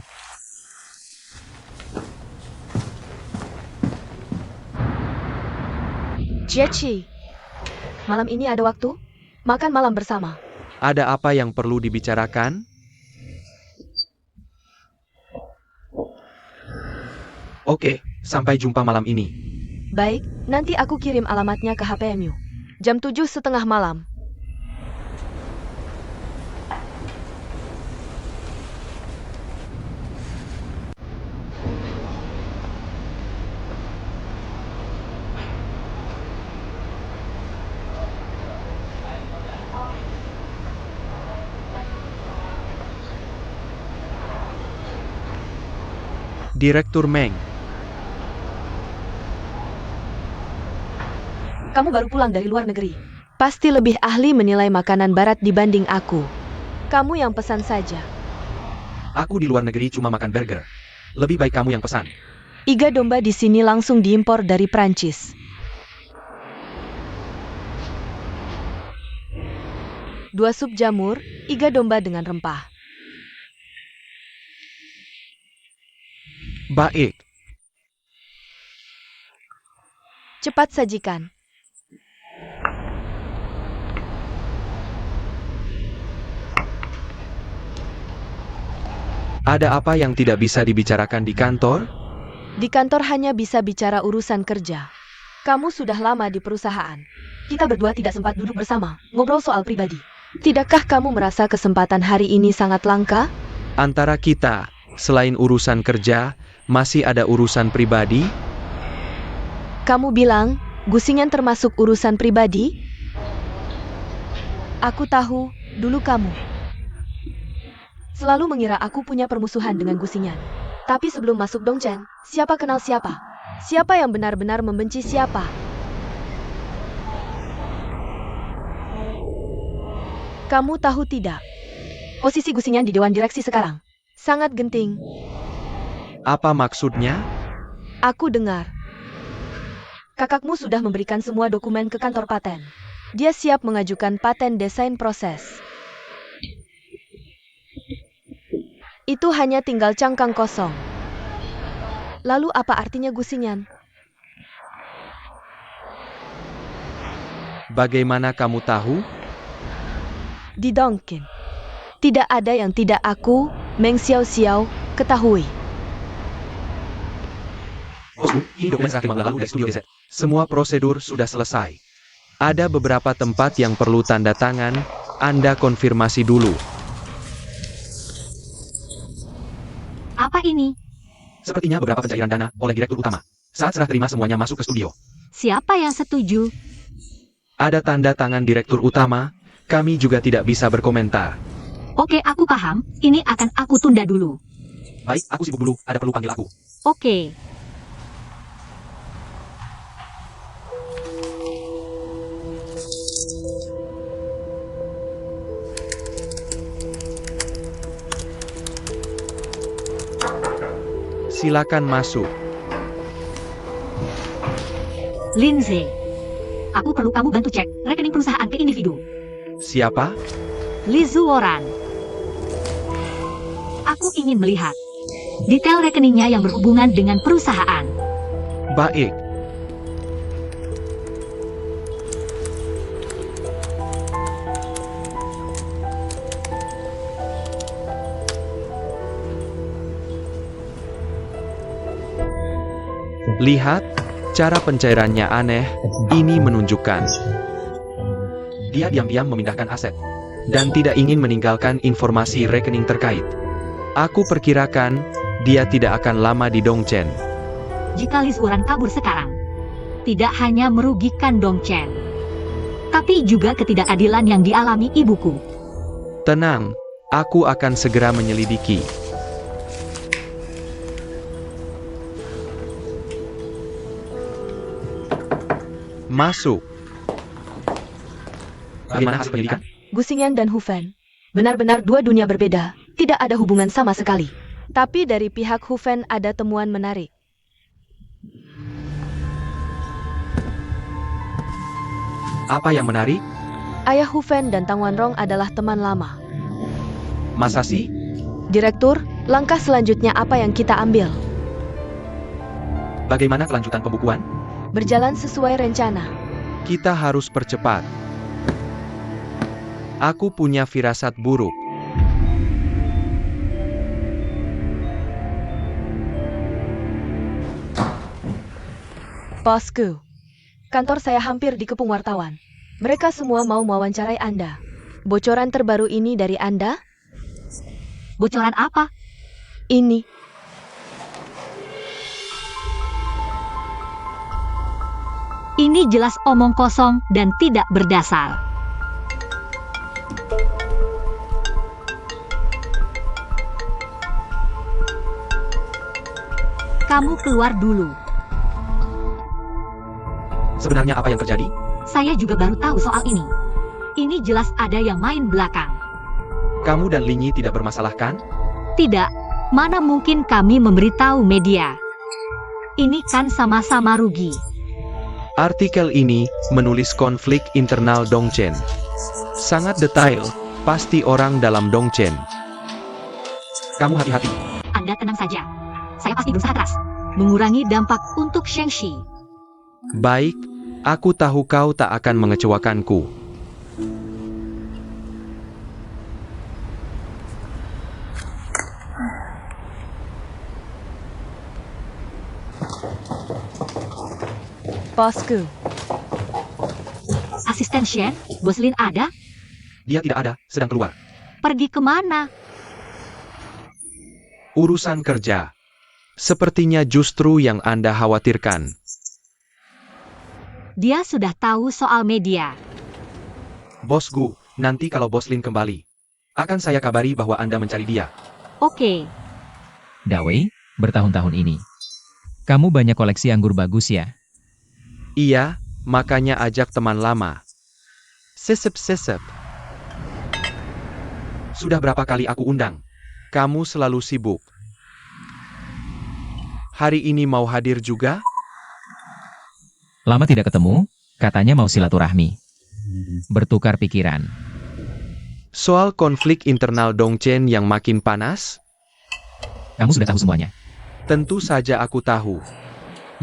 Jiechi, malam ini ada waktu? Makan malam bersama. Ada apa yang perlu dibicarakan? Oke, sampai jumpa malam ini. Baik, nanti aku kirim alamatnya ke HPMU. Jam 7:30 malam. Direktur Meng. Kamu baru pulang dari luar negeri. Pasti lebih ahli menilai makanan barat dibanding aku. Kamu yang pesan saja. Aku di luar negeri cuma makan burger. Lebih baik kamu yang pesan. Iga domba di sini langsung diimpor dari Prancis. 2 sup jamur, iga domba dengan rempah. Baik. Cepat sajikan. Ada apa yang tidak bisa dibicarakan di kantor? Di kantor hanya bisa bicara urusan kerja. Kamu sudah lama di perusahaan. Kita berdua tidak sempat duduk bersama, ngobrol soal pribadi. Tidakkah kamu merasa kesempatan hari ini sangat langka? Antara kita, selain urusan kerja, masih ada urusan pribadi? Kamu bilang, Gusingan termasuk urusan pribadi? Aku tahu, dulu kamu selalu mengira aku punya permusuhan dengan Gusingan. Tapi sebelum masuk Dongchen, siapa kenal siapa? Siapa yang benar-benar membenci siapa? Kamu tahu tidak? Posisi Gusingan di Dewan Direksi sekarang sangat genting. Apa maksudnya? Aku dengar kakakmu sudah memberikan semua dokumen ke kantor paten. Dia siap mengajukan paten desain proses. Itu hanya tinggal cangkang kosong. Lalu apa artinya Gusingan? Bagaimana kamu tahu? Di Dongkin. Tidak ada yang tidak aku, Meng Xiao Xiao, ketahui. Bosku, ini dokumen serah terima lalu dari studio DZ. Semua prosedur sudah selesai. Ada beberapa tempat yang perlu tanda tangan, Anda konfirmasi dulu. Apa ini? Sepertinya beberapa pencairan dana oleh direktur utama. Saat serah terima semuanya masuk ke studio. Siapa yang setuju? Ada tanda tangan direktur utama, kami juga tidak bisa berkomentar. Oke, aku paham. Ini akan aku tunda dulu. Baik, aku sibuk dulu, ada perlu panggil aku. Oke. Silakan masuk. Lindsay. Aku perlu kamu bantu cek rekening perusahaan ke individu. Siapa? Lizuoran. Aku ingin melihat detail rekeningnya yang berhubungan dengan perusahaan. Baik. Lihat, cara pencairannya aneh, ini menunjukkan dia diam-diam memindahkan aset dan tidak ingin meninggalkan informasi rekening terkait. Aku perkirakan dia tidak akan lama di Dongchen. Jika Lizuoran kabur sekarang, tidak hanya merugikan Dongchen, tapi juga ketidakadilan yang dialami ibuku. Tenang, aku akan segera menyelidiki. Masuk. Bagaimana hasil penyelidikan? Gu Xingyan dan Hu Fan. Benar-benar dua dunia berbeda, tidak ada hubungan sama sekali. Tapi dari pihak Hu Fan ada temuan menarik. Apa yang menarik? Ayah Hu Fan dan Tang Wanrong adalah teman lama. Masa sih? Direktur, langkah selanjutnya apa yang kita ambil? Bagaimana kelanjutan pembukuan? Berjalan sesuai rencana. Kita harus percepat. Aku punya firasat buruk. Bosku, kantor saya hampir dikepung wartawan. Mereka semua mau mewawancarai Anda. Bocoran terbaru ini dari Anda? Bocoran apa? Ini. Ini jelas omong kosong dan tidak berdasar. Kamu keluar dulu. Sebenarnya apa yang terjadi? Saya juga baru tahu soal ini. Ini jelas ada yang main belakang. Kamu dan Linyi tidak bermasalah kan? Tidak, mana mungkin kami memberitahu media. Ini kan sama-sama rugi. Artikel ini menulis konflik internal Dongchen. Sangat detail, pasti orang dalam Dongchen. Kamu hati-hati. Anda tenang saja. Saya pasti berusaha keras mengurangi dampak untuk Shengxi. Baik, aku tahu kau tak akan mengecewakanku. Bosku, Asisten Shen, Bos Lin ada? Dia tidak ada, sedang keluar. Pergi kemana? Urusan kerja. Sepertinya justru yang Anda khawatirkan. Dia sudah tahu soal media. Bos Gu, nanti kalau Bos Lin kembali, akan saya kabari bahwa Anda mencari dia. Oke, Dawei, bertahun-tahun ini. Kamu banyak koleksi anggur bagus ya? Iya, makanya ajak teman lama. Sesep-sesep. Sudah berapa kali aku undang? Kamu selalu sibuk. Hari ini mau hadir juga? Lama tidak ketemu, katanya mau silaturahmi. Bertukar pikiran. Soal konflik internal Dongchen yang makin panas? Kamu sudah tahu semuanya. Tentu saja aku tahu.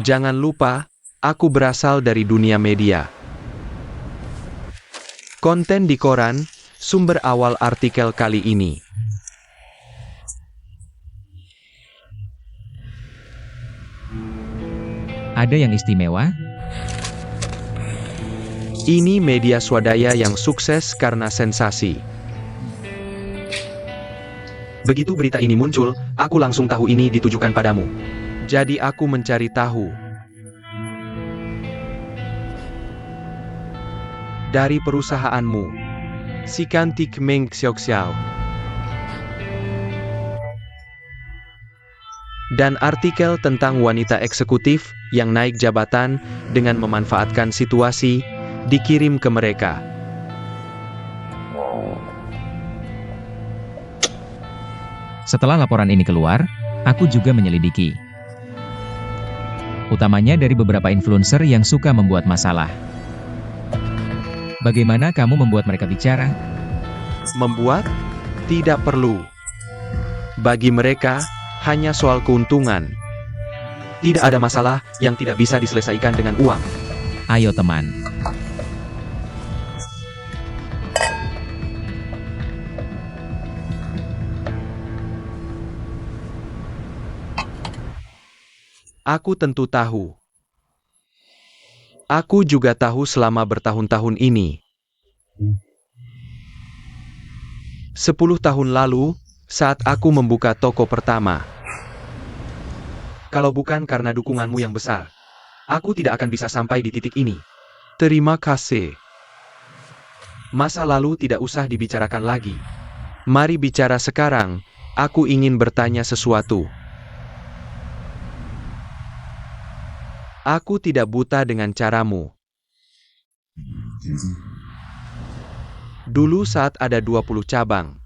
Jangan lupa, aku berasal dari dunia media. Konten di koran sumber awal artikel kali ini. Ada yang istimewa? Ini media swadaya yang sukses karena sensasi. Begitu berita ini muncul, aku langsung tahu ini ditujukan padamu. Jadi aku mencari tahu. Dari perusahaanmu, Sikan Tik Meng Xiao. Dan artikel tentang wanita eksekutif yang naik jabatan dengan memanfaatkan situasi dikirim ke mereka. Setelah laporan ini keluar, aku juga menyelidiki. Utamanya dari beberapa influencer yang suka membuat masalah. Bagaimana kamu membuat mereka bicara? Membuat? Tidak perlu. Bagi mereka, hanya soal keuntungan. Tidak ada masalah yang tidak bisa diselesaikan dengan uang. Ayo teman. Aku tentu tahu. Aku juga tahu selama bertahun-tahun ini. 10 tahun lalu, saat aku membuka toko pertama. Kalau bukan karena dukunganmu yang besar, aku tidak akan bisa sampai di titik ini. Terima kasih. Masa lalu tidak usah dibicarakan lagi. Mari bicara sekarang, aku ingin bertanya sesuatu. Aku tidak buta dengan caramu. Dulu saat ada 20 cabang,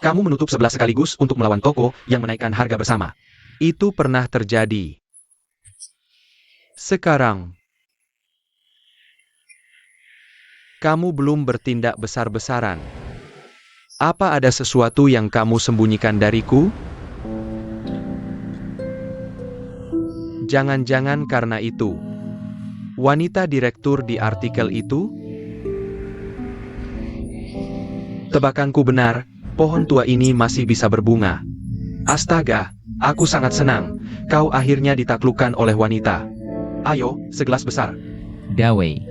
Kamu menutup 11 sekaligus untuk melawan toko yang menaikkan harga bersama. itu pernah terjadi. Sekarang, kamu belum bertindak besar-besaran. Apa ada sesuatu yang kamu sembunyikan dariku? Jangan-jangan karena itu. Wanita direktur di artikel itu? Tebakanku benar, pohon tua ini masih bisa berbunga. Astaga, aku sangat senang. Kau akhirnya ditaklukkan oleh wanita. Ayo, segelas besar. Dawei.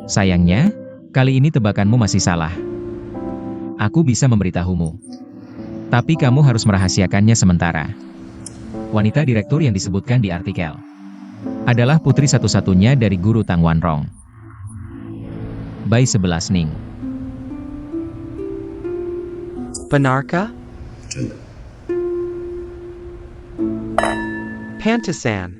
Sayangnya, kali ini tebakanmu masih salah. Aku bisa memberitahumu. Tapi kamu harus merahasiakannya sementara. Wanita direktur yang disebutkan di artikel adalah putri satu-satunya dari guru Tang Wanrong. Bai 11 Ning. Benarkah? Pantesan.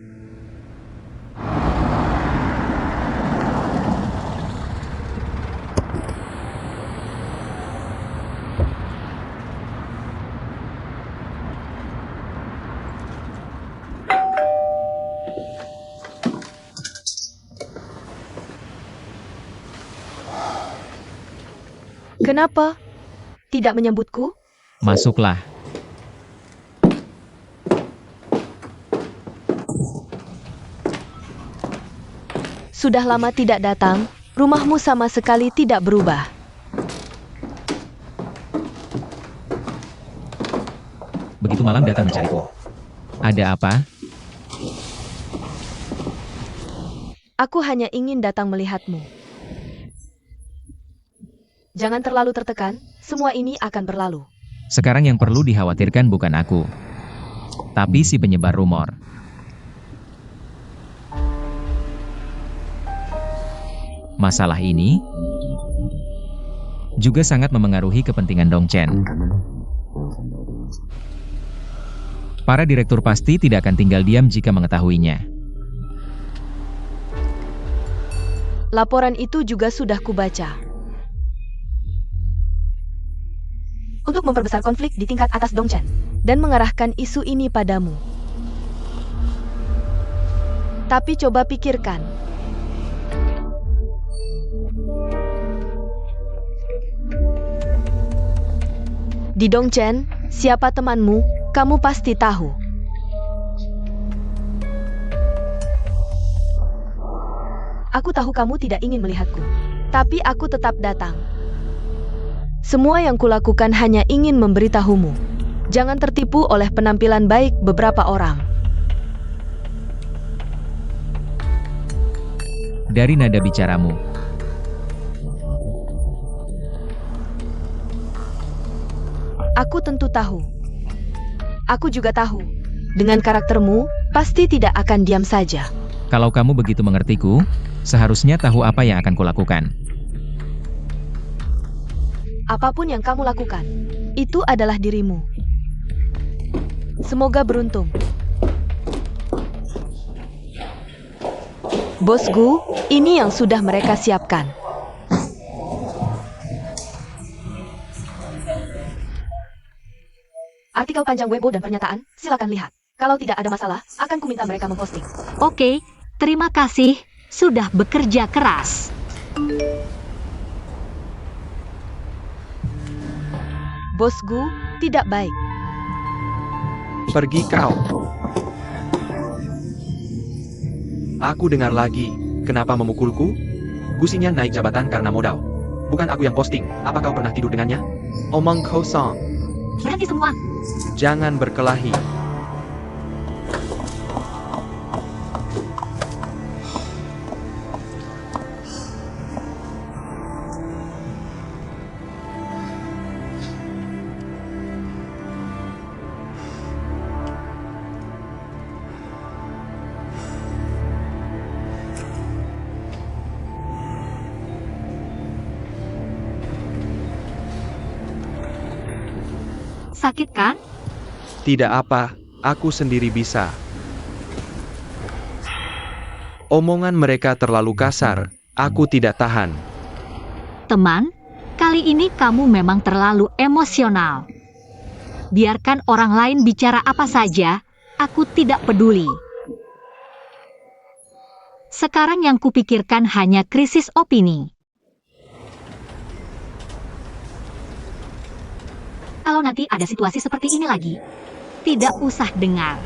Kenapa? Tidak menyambutku? Masuklah. Sudah lama tidak datang, rumahmu sama sekali tidak berubah. Begitu malam datang mencariku. Ada apa? Aku hanya ingin datang melihatmu. Jangan terlalu tertekan, semua ini akan berlalu. Sekarang yang perlu dikhawatirkan bukan aku, tapi si penyebar rumor. Masalah ini juga sangat memengaruhi kepentingan Dongchen. Para direktur pasti tidak akan tinggal diam jika mengetahuinya. Laporan itu juga sudah kubaca. Untuk memperbesar konflik di tingkat atas Dongchen dan mengarahkan isu ini padamu. Tapi coba pikirkan. Di Dongchen, siapa temanmu, kamu pasti tahu. Aku tahu kamu tidak ingin melihatku, tapi aku tetap datang. Semua yang kulakukan hanya ingin memberitahumu. Jangan tertipu oleh penampilan baik beberapa orang. Dari nada bicaramu, Aku tentu tahu. Aku juga tahu. Dengan karaktermu, pasti tidak akan diam saja. kalau kamu begitu mengertiku, seharusnya tahu apa yang akan kulakukan. Apapun yang kamu lakukan, itu adalah dirimu. Semoga beruntung. Bosku, ini yang sudah mereka siapkan. Artikel panjang Weibo dan pernyataan, silakan lihat. Kalau tidak ada masalah, akan kuminta mereka memposting. Oke, terima kasih. Sudah bekerja keras. Bosku, tidak baik. Pergi kau. Aku dengar lagi, kenapa memukulku? Gusinya naik jabatan karena modal. Bukan aku yang posting, apa kau pernah tidur dengannya? Omong kosong, Berhenti semua. jangan berkelahi. Sakit kan? Tidak apa, aku sendiri bisa. Omongan mereka terlalu kasar, aku tidak tahan. Teman, kali ini kamu memang terlalu emosional. Biarkan orang lain bicara apa saja, aku tidak peduli. Sekarang yang kupikirkan hanya krisis opini. Kalau nanti ada situasi seperti ini lagi, tidak usah dengar.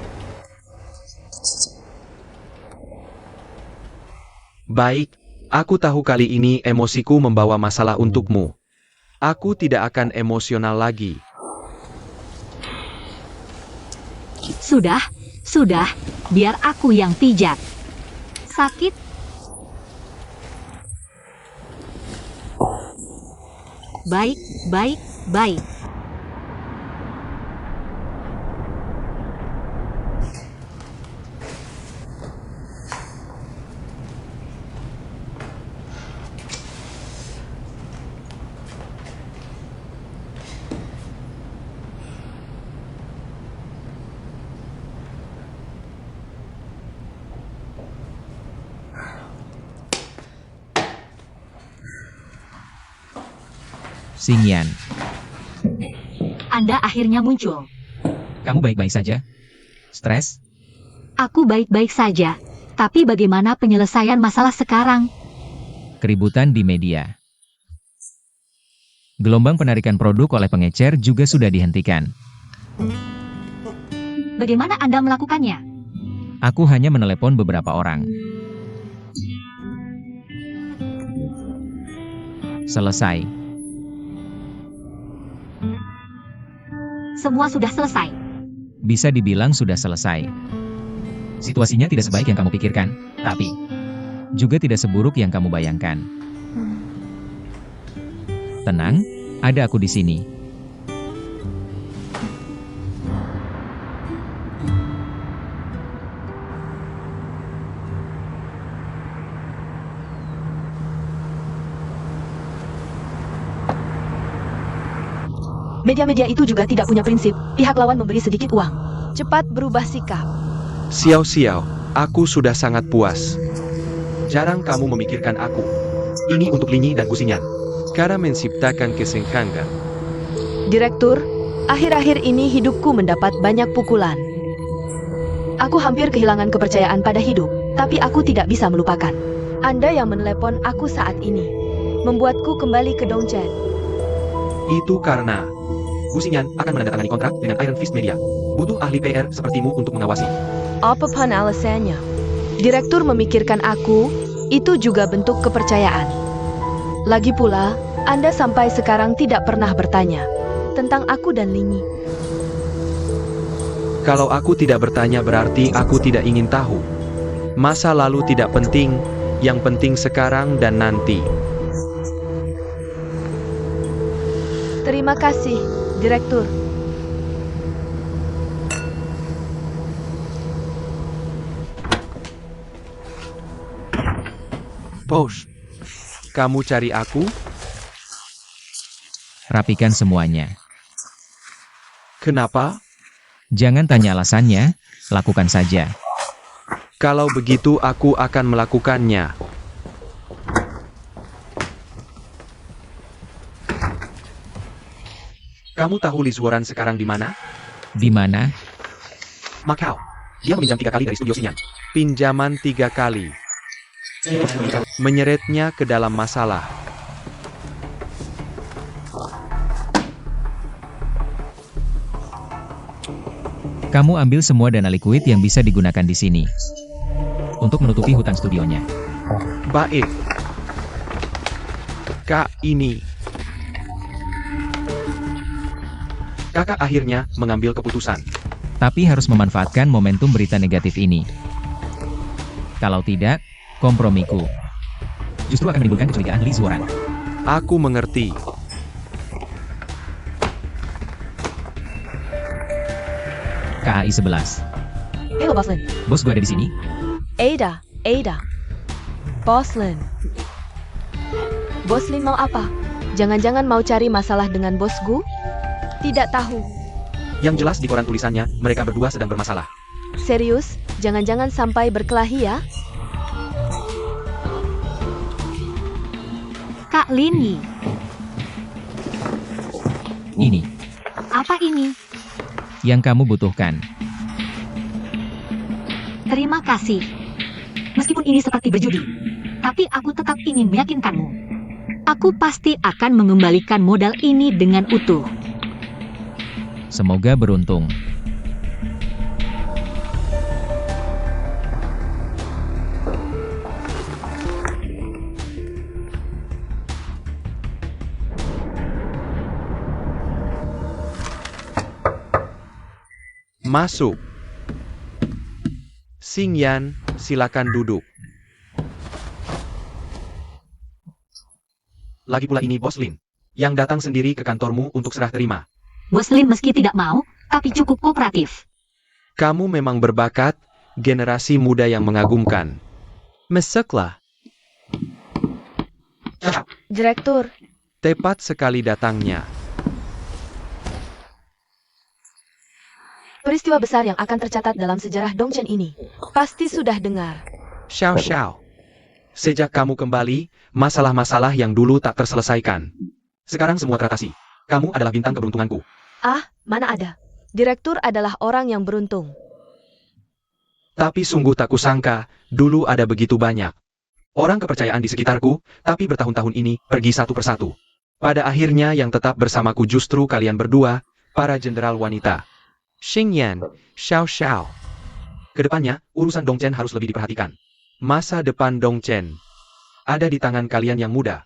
Baik, aku tahu kali ini emosiku membawa masalah untukmu. Aku tidak akan emosional lagi. Sudah, biar aku yang pijat. Sakit? Baik. Xingyan, Anda akhirnya muncul. kamu baik-baik saja? Stres? Aku baik-baik saja. Tapi bagaimana penyelesaian masalah sekarang? Keributan di media. Gelombang penarikan produk oleh pengecer juga sudah dihentikan. Bagaimana Anda melakukannya? Aku hanya menelepon beberapa orang. Selesai. Semua sudah selesai. Bisa dibilang sudah selesai. Situasinya tidak sebaik yang kamu pikirkan, tapi juga tidak seburuk yang kamu bayangkan. Tenang, ada aku di sini. Media-media itu juga tidak punya prinsip. Pihak lawan memberi sedikit uang. Cepat berubah sikap. Xiao, aku sudah sangat puas. Jarang kamu memikirkan aku. Ini untuk Linyi dan Gusinyan. Cara menciptakan kesenjangan. Direktur, akhir-akhir ini hidupku mendapat banyak pukulan. Aku hampir kehilangan kepercayaan pada hidup, tapi aku tidak bisa melupakan. Anda yang menelepon aku saat ini, membuatku kembali ke Dongchen. Itu karena Gusinyan akan menandatangani kontrak dengan Iron Fist Media. Butuh ahli PR sepertimu untuk mengawasi. Apapun alasannya, direktur memikirkan aku, itu juga bentuk kepercayaan. Lagi pula, Anda sampai sekarang tidak pernah bertanya tentang aku dan Linyi. Kalau aku tidak bertanya berarti aku tidak ingin tahu. Masa lalu tidak penting, yang penting sekarang dan nanti. Terima kasih, Direktur. Bos, kamu cari aku? Rapikan semuanya. Kenapa? Jangan tanya alasannya, lakukan saja. Kalau begitu aku akan melakukannya. Kamu tahu Liz Warren sekarang di mana? Di mana? Macau. Dia meminjam 3 kali dari studio Xinyan. Pinjaman 3 kali. Menyeretnya ke dalam masalah. Kamu ambil semua dana liquid yang bisa digunakan di sini untuk menutupi hutang studionya. Baik. Kak ini. Kakak akhirnya mengambil keputusan. Tapi harus memanfaatkan momentum berita negatif ini. Kalau tidak, kompromiku justru akan menimbulkan kecurigaan Liz Warren. Aku mengerti. KAI 11. Halo, Boslin. Bos gue ada di sini. Ada. Boslin. Boslin mau apa? Jangan-jangan mau cari masalah dengan bosku? Tidak tahu. Yang jelas di koran tulisannya, mereka berdua sedang bermasalah. Serius? Jangan-jangan sampai berkelahi ya? Kak Linyi, Ini apa ini? yang kamu butuhkan. Terima kasih. Meskipun ini seperti berjudi, tapi aku tetap ingin meyakinkanmu. Aku pasti akan mengembalikan modal ini dengan utuh. Semoga beruntung. Masuk. Xingyan, silakan duduk. Lagi pula ini Bos Lin, yang datang sendiri ke kantormu untuk serah terima. Bos Lin meski tidak mau, tapi cukup kooperatif. Kamu memang berbakat, generasi muda yang mengagumkan. Masuklah. Direktur, Tepat sekali datangnya. peristiwa besar yang akan tercatat dalam sejarah Dongchen ini. Pasti sudah dengar. Xiao Xiao. Sejak kamu kembali, masalah-masalah yang dulu tak terselesaikan. Sekarang semua teratasi. Kamu adalah bintang keberuntunganku. Ah, mana ada. Direktur adalah orang yang beruntung. Tapi sungguh tak kusangka, dulu ada begitu banyak. Orang kepercayaan di sekitarku, tapi bertahun-tahun ini pergi satu persatu. Pada akhirnya yang tetap bersamaku justru kalian berdua, para jenderal wanita. Xingyan, Xiao Xiao. Kedepannya, urusan Dongchen harus lebih diperhatikan. Masa depan Dongchen ada di tangan kalian yang muda.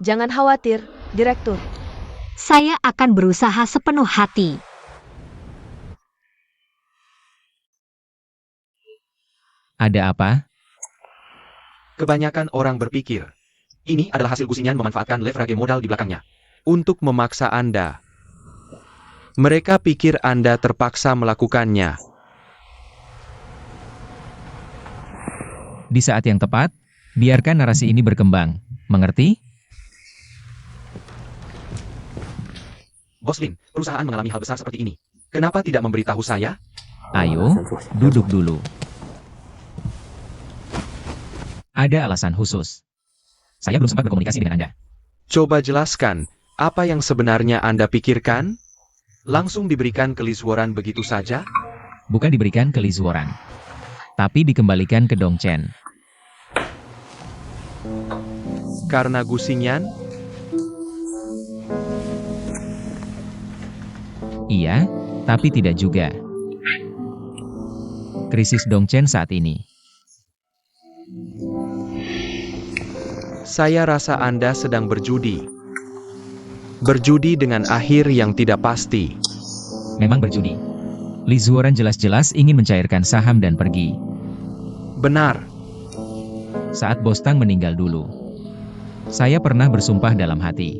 Jangan khawatir, Direktur. Saya akan berusaha sepenuh hati. Ada apa? Kebanyakan orang berpikir, ini adalah hasil Gusinyan memanfaatkan leverage modal di belakangnya. Untuk memaksa Anda. Mereka pikir Anda terpaksa melakukannya. Di saat yang tepat, biarkan narasi ini berkembang. Mengerti? Bos Lin, perusahaan mengalami hal besar seperti ini. Kenapa tidak memberitahu saya? Ayo, duduk dulu. Ada alasan khusus. Saya belum sempat berkomunikasi dengan Anda. Coba jelaskan, apa yang sebenarnya Anda pikirkan? Langsung diberikan ke Liz Warren begitu saja? Bukan diberikan ke Liz Warren, tapi dikembalikan ke Dongchen. Karena Gusinyan? Iya, tapi tidak juga. Krisis Dongchen saat ini. Saya rasa Anda sedang berjudi. Berjudi dengan akhir yang tidak pasti. Memang berjudi. Lizuoran jelas-jelas ingin mencairkan saham dan pergi. Benar. Saat Bostang meninggal dulu, saya pernah bersumpah dalam hati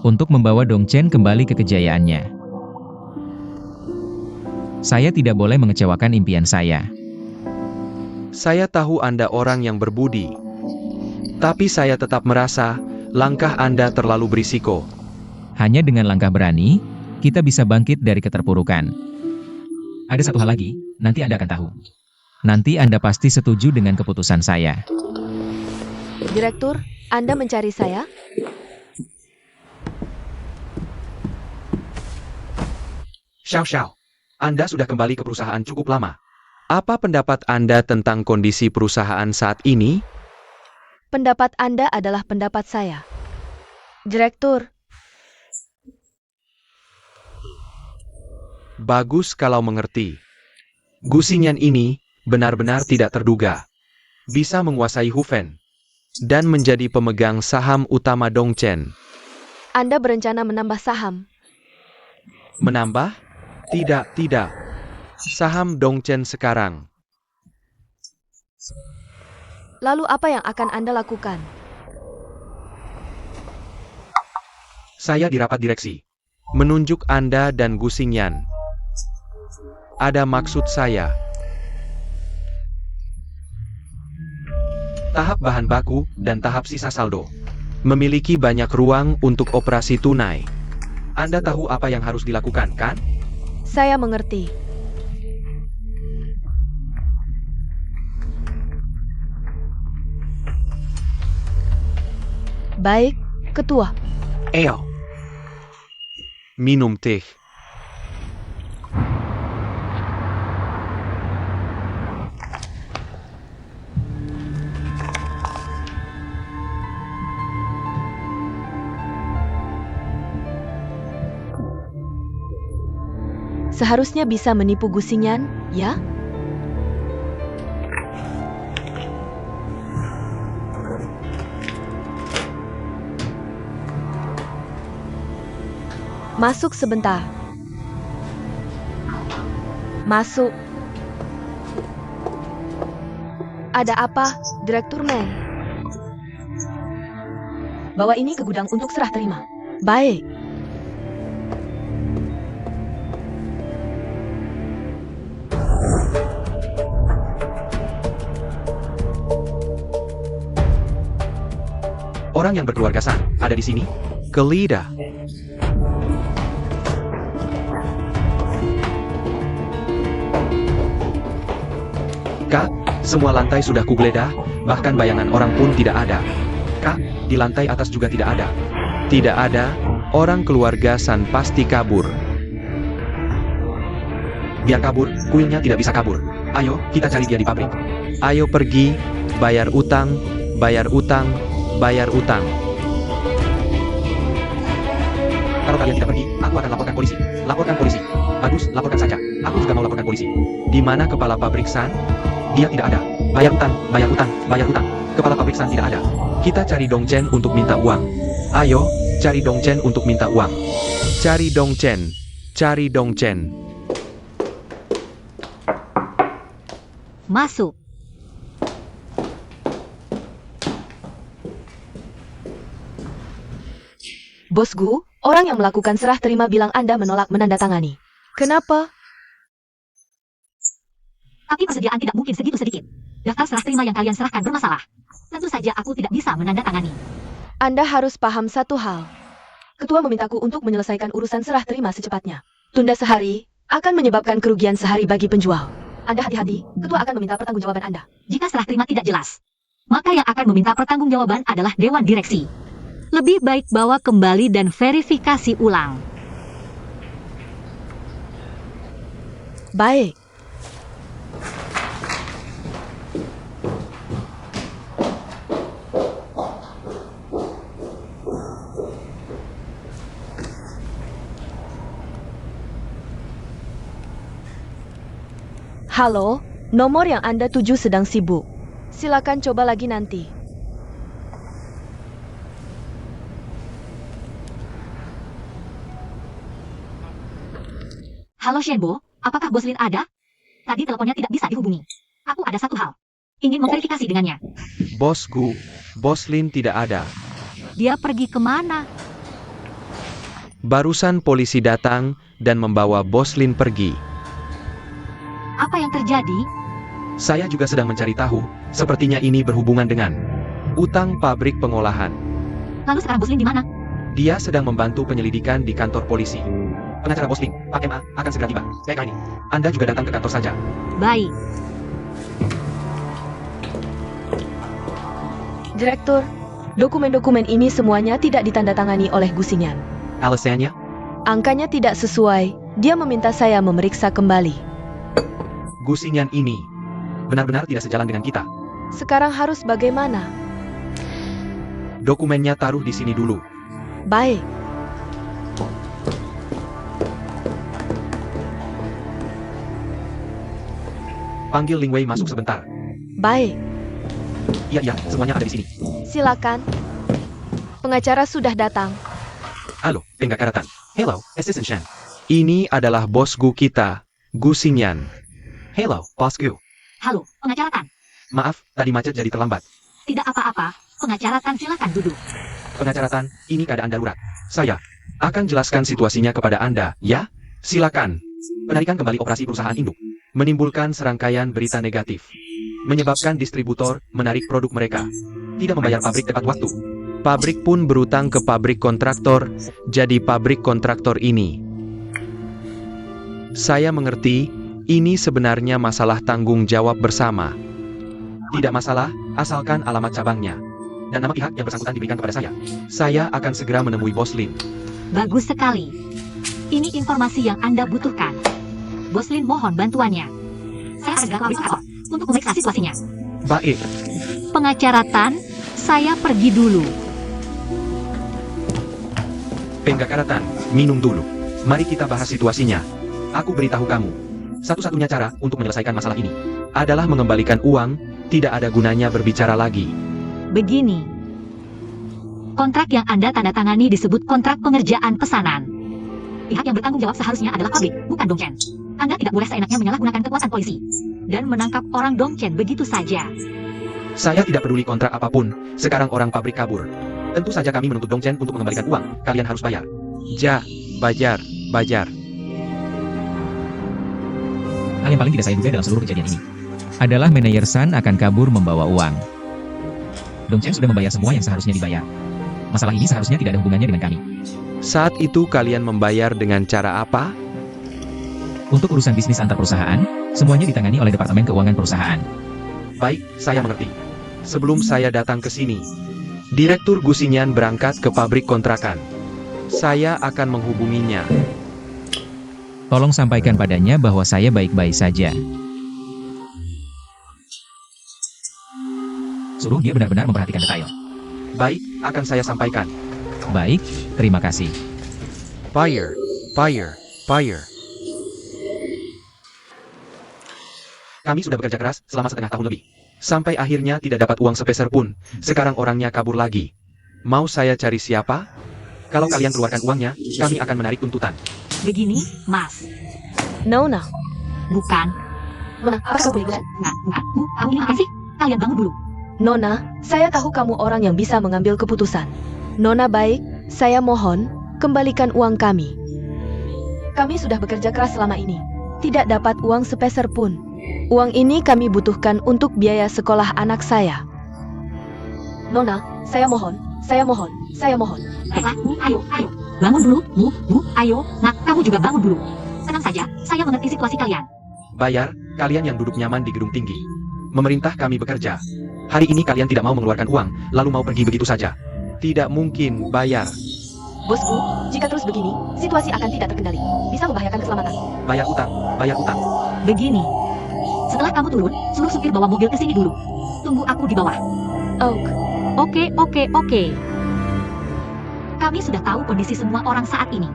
untuk membawa Dongchen kembali ke kejayaannya. Saya tidak boleh mengecewakan impian saya. Saya tahu Anda orang yang berbudi. Tapi saya tetap merasa, langkah Anda terlalu berisiko. Hanya dengan langkah berani, kita bisa bangkit dari keterpurukan. Ada satu hal lagi, nanti Anda akan tahu. Nanti Anda pasti setuju dengan keputusan saya. Direktur, Anda mencari saya? Xiao, Anda sudah kembali ke perusahaan cukup lama. Apa pendapat Anda tentang kondisi perusahaan saat ini? Pendapat Anda adalah pendapat saya. Direktur, Bagus kalau mengerti. Gusinyan ini benar-benar tidak terduga. Bisa menguasai Hufen dan menjadi pemegang saham utama Dongchen. Anda berencana menambah saham. Menambah? Tidak. Saham Dongchen sekarang. Lalu apa yang akan Anda lakukan? Saya di rapat direksi. Menunjuk Anda dan Gusinyan. Ada maksud saya. Tahap bahan baku dan tahap sisa saldo. Memiliki banyak ruang untuk operasi tunai. Anda tahu apa yang harus dilakukan, kan? Saya mengerti. Baik, Ketua. Ale. Minum teh. Seharusnya bisa menipu Gusinyan, ya? Masuk sebentar. Masuk. Ada apa, Direktur Meng? Bawa ini ke gudang untuk serah terima. Baik. Orang yang berkeluarga San ada di sini. Kelida. Kak, semua lantai sudah kugeledah, bahkan bayangan orang pun tidak ada. Kak, di lantai atas juga tidak ada. Tidak ada. Orang keluarga San pasti kabur. Biar kabur, kuilnya tidak bisa kabur. Ayo, kita cari dia di pabrik. Ayo pergi, bayar utang, bayar utang, bayar utang. Kalau kalian tidak pergi, aku akan laporkan polisi. Laporkan polisi. Bagus, laporkan saja. Aku juga mau laporkan polisi. Di mana kepala pabrik San? Dia tidak ada. Bayar utang, bayar utang, bayar utang. Kepala pabrik San tidak ada. Kita cari Dongchen untuk minta uang. Ayo, cari Dongchen untuk minta uang. Cari Dongchen. Cari Dongchen. Masuk. Bos Gu, orang yang melakukan serah terima bilang Anda menolak menandatangani. Kenapa? Tapi persediaan tidak mungkin segitu sedikit. Daftar serah terima yang kalian serahkan bermasalah. Tentu saja aku tidak bisa menandatangani. Anda harus paham satu hal. Ketua memintaku untuk menyelesaikan urusan serah terima secepatnya. Tunda sehari akan menyebabkan kerugian sehari bagi penjual. Anda hati-hati, ketua akan meminta pertanggungjawaban Anda. Jika serah terima tidak jelas, maka yang akan meminta pertanggungjawaban adalah Dewan Direksi. Lebih baik bawa kembali dan verifikasi ulang. Baik. Halo, nomor yang Anda tuju sedang sibuk. Silakan coba lagi nanti. Halo Shenbo, apakah Bos Lin ada? Tadi teleponnya tidak bisa dihubungi. Aku ada satu hal. Ingin memverifikasi dengannya. Bosku, Bos Lin tidak ada. Dia pergi kemana? Barusan polisi datang dan membawa Bos Lin pergi. Apa yang terjadi? Saya juga sedang mencari tahu, sepertinya ini berhubungan dengan Utang pabrik pengolahan. Lalu sekarang Bos Lin di mana? dia sedang membantu penyelidikan di kantor polisi. Pengacara Bos Lin, Pak MA, akan segera tiba. Baik ini. Anda juga datang ke kantor saja. Baik. Direktur, dokumen-dokumen ini semuanya tidak ditandatangani oleh Gusinyan. Alasannya? Angkanya tidak sesuai, dia meminta saya memeriksa kembali. Gusinyan ini benar-benar tidak sejalan dengan kita. Sekarang harus bagaimana? Dokumennya taruh di sini dulu. Baik. Panggil Ling Wei masuk sebentar. Baik, Iya, semuanya ada di sini. silakan. Pengacara sudah datang. Halo, Penggakaratan. Hello, Assistant Shen. Ini adalah bosku kita, Gusinyan. Hello, bosku. Halo, pengacara Tan. Maaf, tadi macet jadi terlambat. Tidak apa-apa, pengacara Tan silakan duduk. Pengacara Tan, ini keadaan darurat. Saya akan jelaskan situasinya kepada Anda, ya? Silakan. Penarikan kembali operasi perusahaan induk menimbulkan serangkaian berita negatif, menyebabkan distributor menarik produk mereka, tidak membayar pabrik tepat waktu. Pabrik pun berutang ke pabrik kontraktor, jadi pabrik kontraktor ini. Saya mengerti, ini sebenarnya masalah tanggung jawab bersama. Tidak masalah, asalkan alamat cabangnya dan nama pihak yang bersangkutan diberikan kepada saya. Saya akan segera menemui Bos Lin. Bagus sekali. Ini informasi yang Anda butuhkan. Bos Lin mohon bantuannya. Saya akan segera ke kantor untuk memeriksa situasinya. Baik, Pengacara Tan, saya pergi dulu. Penggakaratan, minum dulu. Mari kita bahas situasinya. Aku beritahu kamu. Satu-satunya cara untuk menyelesaikan masalah ini Adalah mengembalikan uang, tidak ada gunanya berbicara lagi. Begini. Kontrak yang Anda tanda tangani disebut kontrak pengerjaan pesanan. Pihak yang bertanggung jawab seharusnya adalah pabrik, bukan Dongchen. Anda tidak boleh seenaknya menyalahgunakan kekuasaan polisi dan menangkap orang Dongchen begitu saja. Saya tidak peduli kontrak apapun. Sekarang orang pabrik kabur. Tentu saja kami menuntut Dongchen untuk mengembalikan uang. Kalian harus bayar. Bajar. Hal yang paling tidak saya duga dalam seluruh kejadian ini adalah manajer San akan kabur membawa uang. Dongchen sudah membayar semua yang seharusnya dibayar. Masalah ini seharusnya tidak ada hubungannya dengan kami. Saat itu kalian membayar dengan cara apa? Untuk urusan bisnis antar perusahaan, semuanya ditangani oleh Departemen Keuangan Perusahaan. Baik, saya mengerti. Sebelum saya datang ke sini, Direktur Gusinyan berangkat ke pabrik kontrakan. Saya akan menghubunginya. Tolong sampaikan padanya bahwa saya baik-baik saja. Suruh dia benar-benar memperhatikan detail. Baik, akan saya sampaikan. Baik, terima kasih. Fire. Kami sudah bekerja keras selama setengah tahun lebih. Sampai akhirnya tidak dapat uang sepeser pun. Sekarang orangnya kabur lagi. Mau saya cari siapa? Kalau kalian keluarkan uangnya, kami akan menarik tuntutan. Begini, Mas. Nona, Bukan. Nona, apa kamu bilang? Enggak. Kamu ini apa sih? Kalian bangun dulu. Nona, saya tahu kamu orang yang bisa mengambil keputusan. Nona baik, saya mohon, kembalikan uang kami. Kami sudah bekerja keras selama ini. Tidak dapat uang sepeser pun. Uang ini kami butuhkan untuk biaya sekolah anak saya. Nona, saya mohon. Ayo. Bangun dulu. Ayo. Nah, kamu juga bangun dulu. Tenang saja, saya mengerti situasi kalian. Bayar, kalian yang duduk nyaman di gedung tinggi. Memerintah kami bekerja. Hari ini kalian tidak mau mengeluarkan uang, lalu mau pergi begitu saja. Tidak mungkin bayar. Bosku, jika terus begini, situasi akan tidak terkendali. Bisa membahayakan keselamatan. Bayar utang. Begini. Setelah kamu turun, suruh supir bawa mobil ke sini dulu. Tunggu aku di bawah. Oke. Kami sudah tahu kondisi semua orang saat ini.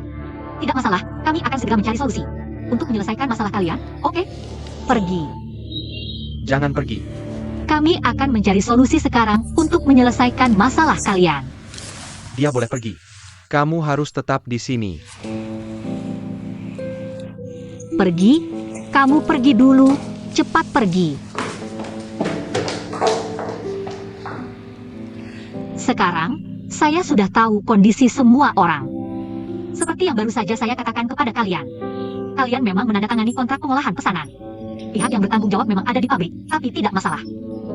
Tidak masalah, kami akan segera mencari solusi. Untuk menyelesaikan masalah kalian, oke? Pergi. Jangan pergi. Kami akan mencari solusi sekarang untuk menyelesaikan masalah kalian. Dia boleh pergi. Kamu harus tetap di sini. pergi, kamu pergi dulu, cepat pergi. Sekarang, saya sudah tahu kondisi semua orang. Seperti yang baru saja saya katakan kepada kalian. Kalian memang menandatangani kontrak pengolahan pesanan. Pihak yang bertanggung jawab memang ada di pabrik, tapi tidak masalah.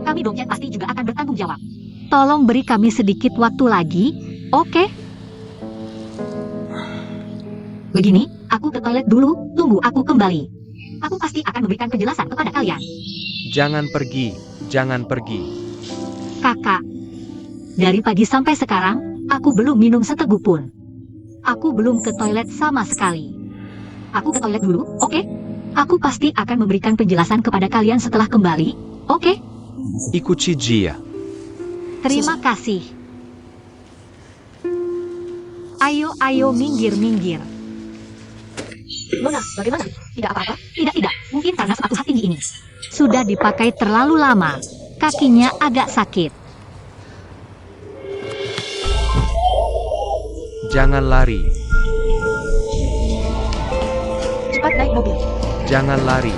Kami Dongjet pasti juga akan bertanggung jawab. Tolong beri kami sedikit waktu lagi, oke? Begini, aku ke toilet dulu, tunggu aku kembali. Aku pasti akan memberikan penjelasan kepada kalian. Jangan pergi, jangan pergi. Kakak, dari pagi sampai sekarang, aku belum minum seteguk pun. Aku belum ke toilet sama sekali. Aku ke toilet dulu, oke? Aku pasti akan memberikan penjelasan kepada kalian setelah kembali, oke? Ikuti Jia. Terima kasih. Ayo, minggir. Luna, bagaimana? Tidak apa-apa? Tidak. Mungkin karena sepatu hak tinggi ini sudah dipakai terlalu lama. Kakinya agak sakit. Jangan lari, Cepat naik mobil. jangan lari.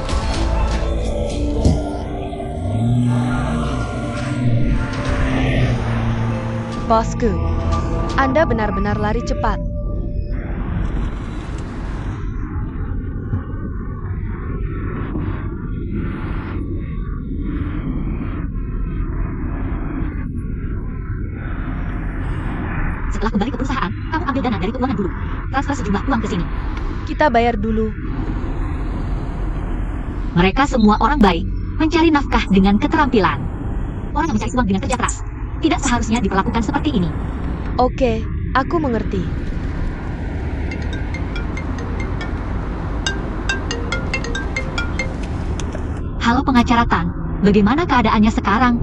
Bosku, Anda benar-benar lari cepat. Setelah kembali ke perusahaan, kamu ambil dana dari keuangan dulu. Transfer sejumlah uang ke sini. Kita bayar dulu. Mereka semua orang baik, mencari nafkah dengan keterampilan. Orang yang mencari uang dengan kerja keras tidak seharusnya diperlakukan seperti ini. Oke, aku mengerti. Halo pengacara Tan, bagaimana keadaannya sekarang?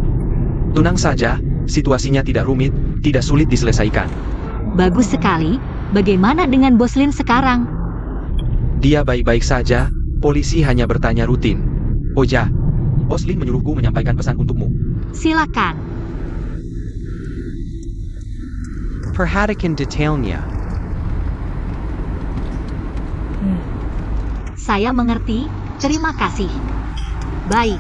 Tenang saja, situasinya tidak rumit, tidak sulit diselesaikan. Bagus sekali. Bagaimana dengan Boslin sekarang? Dia baik-baik saja, polisi hanya bertanya rutin. Oh ya, Boslin menyuruhku menyampaikan pesan untukmu. Silakan. Perhatikan detailnya. Saya mengerti. Terima kasih. Baik.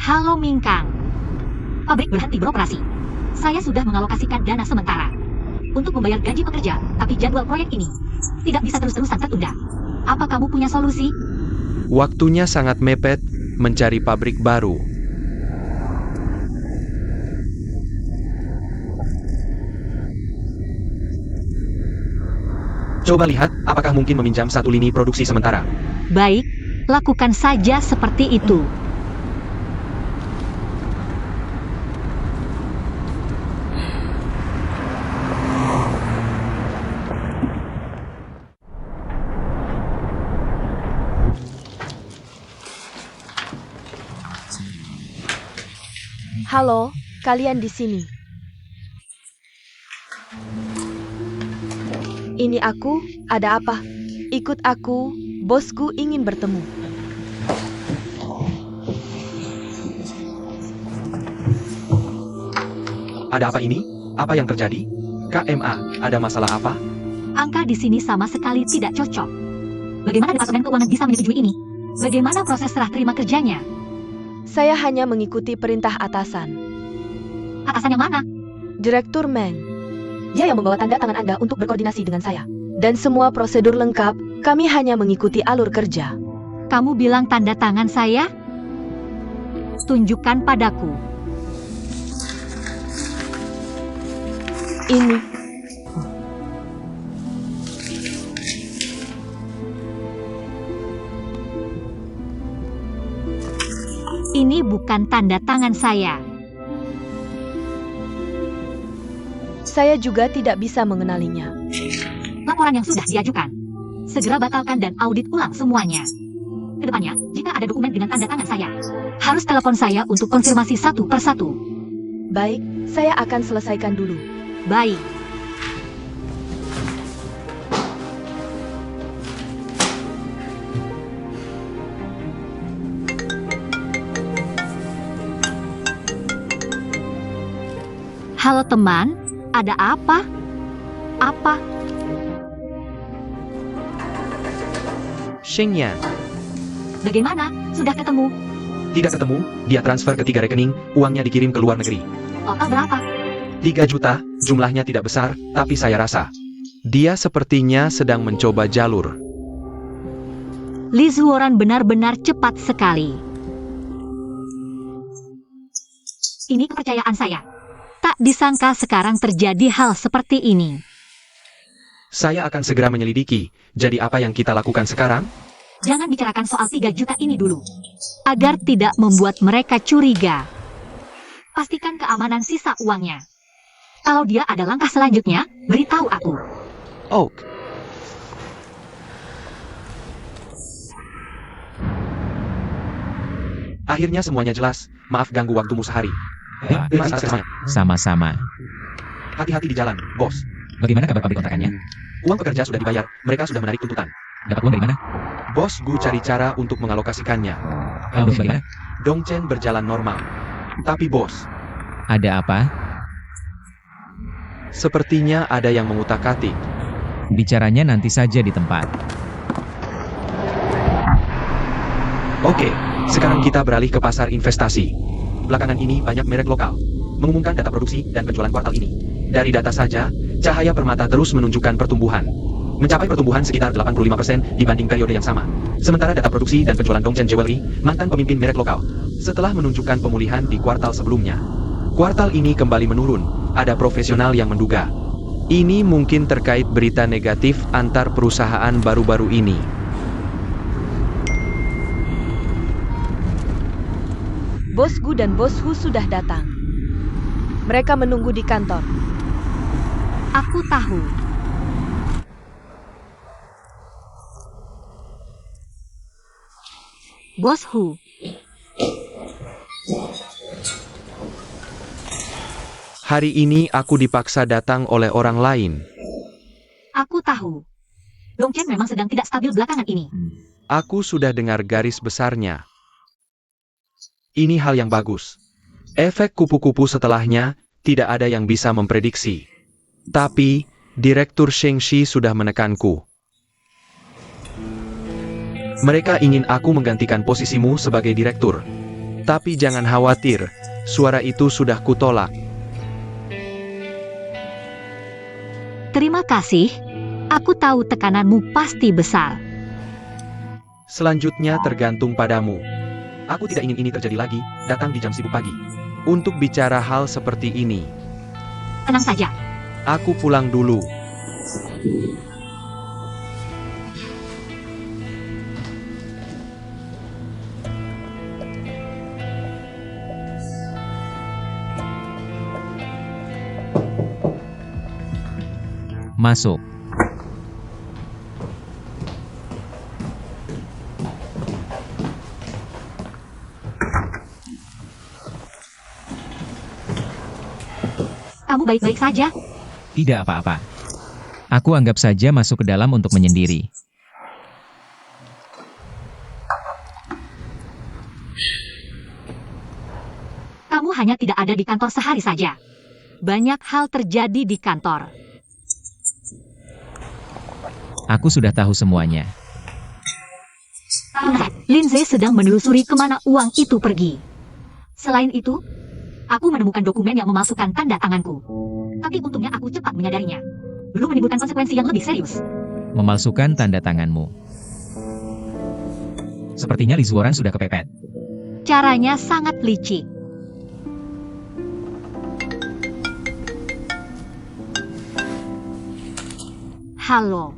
Halo Mingkang. Pabrik berhenti beroperasi. Saya sudah mengalokasikan dana sementara untuk membayar gaji pekerja, tapi jadwal proyek ini tidak bisa terus-terusan tertunda. Apa kamu punya solusi? Waktunya sangat mepet, mencari pabrik baru. Coba lihat, apakah mungkin meminjam satu lini produksi sementara. Baik, lakukan saja seperti itu. Halo, kalian di sini. Ini aku, ada apa? Ikut aku, bosku ingin bertemu. Ada apa ini? Apa yang terjadi? KMA, ada masalah apa? Angka di sini sama sekali tidak cocok. Bagaimana Departemen Keuangan bisa menyetujui ini? Bagaimana proses serah terima kerjanya? Saya hanya mengikuti perintah atasan. Atasan yang mana? Direktur Meng. Dia yang membawa tanda tangan Anda untuk berkoordinasi dengan saya. Dan semua prosedur lengkap, kami hanya mengikuti alur kerja. Kamu bilang tanda tangan saya? Tunjukkan padaku. Ini. Ini bukan tanda tangan saya. Saya juga tidak bisa mengenalinya. Laporan yang sudah diajukan. Segera batalkan dan audit ulang semuanya. Kedepannya, jika ada dokumen dengan tanda tangan saya, harus telepon saya untuk konfirmasi satu persatu. Baik, saya akan selesaikan dulu. Baik. Halo teman, ada apa? Apa? Xingyan. Bagaimana? Sudah ketemu? Tidak ketemu, dia transfer ke 3 rekening, uangnya dikirim ke luar negeri. Total berapa? 3 juta, jumlahnya tidak besar, tapi saya rasa. Dia sepertinya sedang mencoba jalur. Lizuoran benar-benar cepat sekali. Ini kepercayaan saya. Tak disangka sekarang terjadi hal seperti ini. Saya akan segera menyelidiki, jadi apa yang kita lakukan sekarang? Jangan bicarakan soal 3 juta ini dulu. Agar tidak membuat mereka curiga. Pastikan keamanan sisa uangnya. Kalau dia ada langkah selanjutnya, beritahu aku. Oak. Akhirnya semuanya jelas, maaf ganggu waktumu sehari. Terima kasih semuanya. Sama-sama. Hati-hati di jalan, bos. Bagaimana kabar pabrik kontrakannya? Uang pekerja sudah dibayar, mereka sudah menarik tuntutan. Dapat uang dari mana? Bos Gu cari cara untuk mengalokasikannya. Kalau bagaimana? Dongchen berjalan normal. Tapi bos, Ada apa? Sepertinya ada yang mengutak-atik. Bicaranya nanti saja di tempat. oke, sekarang kita beralih ke pasar investasi. Belakangan ini banyak merek lokal mengumumkan data produksi dan penjualan kuartal ini. Dari data saja, Cahaya Permata terus menunjukkan pertumbuhan. Mencapai pertumbuhan sekitar 85% dibanding periode yang sama. Sementara data produksi dan penjualan Dongchen Jewelry, mantan pemimpin merek lokal, setelah menunjukkan pemulihan di kuartal sebelumnya. Kuartal ini kembali menurun, ada profesional yang menduga. Ini mungkin terkait berita negatif antar perusahaan baru-baru ini. Bos Gu dan Bos Hu sudah datang. Mereka menunggu di kantor. Aku tahu. Bos Hu, Hari ini aku dipaksa datang oleh orang lain. aku tahu. Dongchen memang sedang tidak stabil belakangan ini. Aku sudah dengar garis besarnya. Ini hal yang bagus. Efek kupu-kupu setelahnya, tidak ada yang bisa memprediksi. Tapi, Direktur Shengshi sudah menekanku. Mereka ingin aku menggantikan posisimu sebagai direktur. Tapi jangan khawatir, suara itu sudah kutolak. Terima kasih. Aku tahu tekananmu pasti besar. Selanjutnya tergantung padamu. Aku tidak ingin ini terjadi lagi, datang di jam sibuk pagi. Untuk bicara hal seperti ini, Tenang saja. aku pulang dulu. Masuk. Kamu baik-baik saja? Tidak apa-apa. Aku anggap saja masuk ke dalam untuk menyendiri. Kamu hanya tidak ada di kantor sehari saja. Banyak hal terjadi di kantor. Aku sudah tahu semuanya. Lindsay sedang menelusuri kemana uang itu pergi. Selain itu, aku menemukan dokumen yang memalsukan tanda tanganku. Tapi untungnya aku cepat menyadarinya. Belum menimbulkan konsekuensi yang lebih serius. Memalsukan tanda tanganmu. Sepertinya Lizuoran sudah kepepet. Caranya sangat licik. Halo.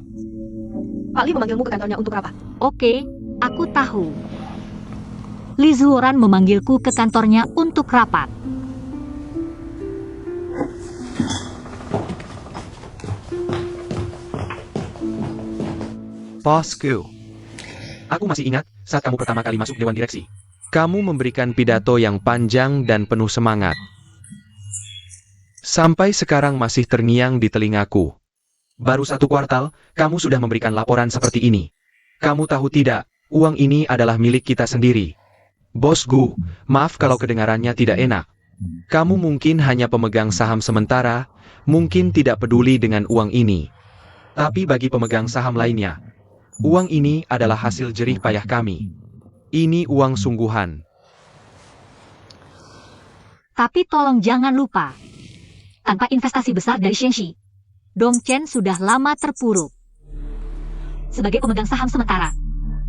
Pak Li memanggilmu ke kantornya untuk apa? Oke, aku tahu. Lizuoran memanggilku ke kantornya untuk rapat. Bosku, Aku masih ingat, saat kamu pertama kali masuk Dewan Direksi. kamu memberikan pidato yang panjang dan penuh semangat. Sampai sekarang masih terngiang di telingaku. Baru 1 kuartal, kamu sudah memberikan laporan seperti ini. Kamu tahu tidak, uang ini adalah milik kita sendiri. Bos Gu, maaf kalau kedengarannya tidak enak. Kamu mungkin hanya pemegang saham sementara, mungkin tidak peduli dengan uang ini. Tapi bagi pemegang saham lainnya, uang ini adalah hasil jerih payah kami. Ini uang sungguhan. Tapi tolong jangan lupa, tanpa investasi besar dari Shenxi, Dongchen sudah lama terpuruk. Sebagai pemegang saham sementara,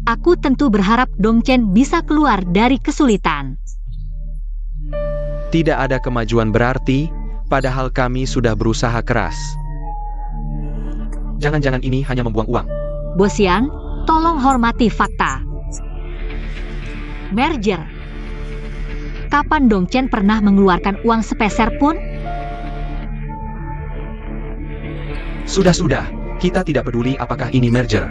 aku tentu berharap Dongchen bisa keluar dari kesulitan. Tidak ada kemajuan berarti, padahal kami sudah berusaha keras. Jangan-jangan ini hanya membuang uang. Bosian, tolong hormati fakta. Merger. Kapan Dongchen pernah mengeluarkan uang sepeser pun? Sudah, kita tidak peduli apakah ini merger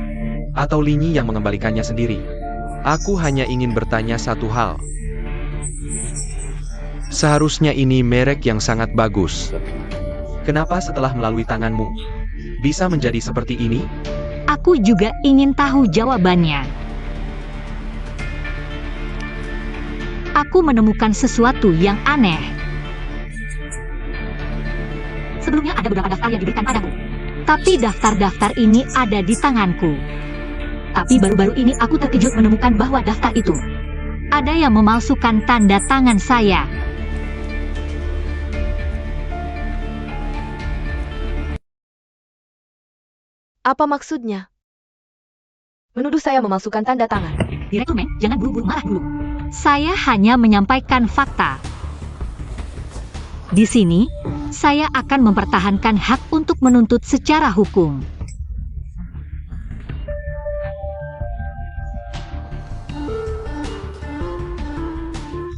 atau Linyi yang mengembalikannya sendiri. Aku hanya ingin bertanya satu hal. Seharusnya ini merek yang sangat bagus. Kenapa setelah melalui tanganmu bisa menjadi seperti ini? Aku juga ingin tahu jawabannya. Aku menemukan sesuatu yang aneh. Sebelumnya ada beberapa daftar yang diberikan padaku. Tapi daftar-daftar ini ada di tanganku. Tapi baru-baru ini aku terkejut menemukan bahwa daftar itu ada yang memalsukan tanda tangan saya. Apa maksudnya? Menuduh saya memasukkan tanda tangan. Direktur Men, jangan buru-buru marah dulu. Saya hanya menyampaikan fakta. Di sini, saya akan mempertahankan hak untuk menuntut secara hukum.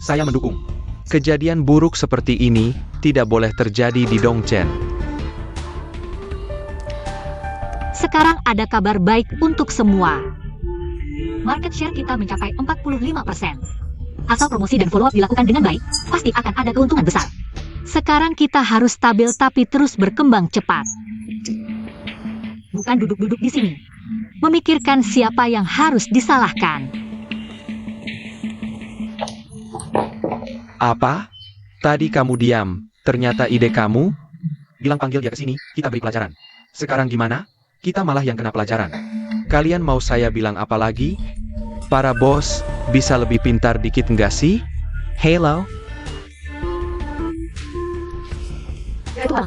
Saya mendukung. Kejadian buruk seperti ini tidak boleh terjadi di Dongchen. Sekarang ada kabar baik untuk semua. Market share kita mencapai 45%. Asal promosi dan follow-up dilakukan dengan baik, pasti akan ada keuntungan besar. Sekarang kita harus stabil tapi terus berkembang cepat. Bukan duduk-duduk di sini. Memikirkan siapa yang harus disalahkan. Apa? Tadi kamu diam, ternyata ide kamu? Bilang panggil dia ke sini, kita beri pelajaran. Sekarang gimana? Kita malah yang kena pelajaran. Kalian mau saya bilang apa lagi? Para bos, bisa lebih pintar dikit nggak sih? Hello? Ketua,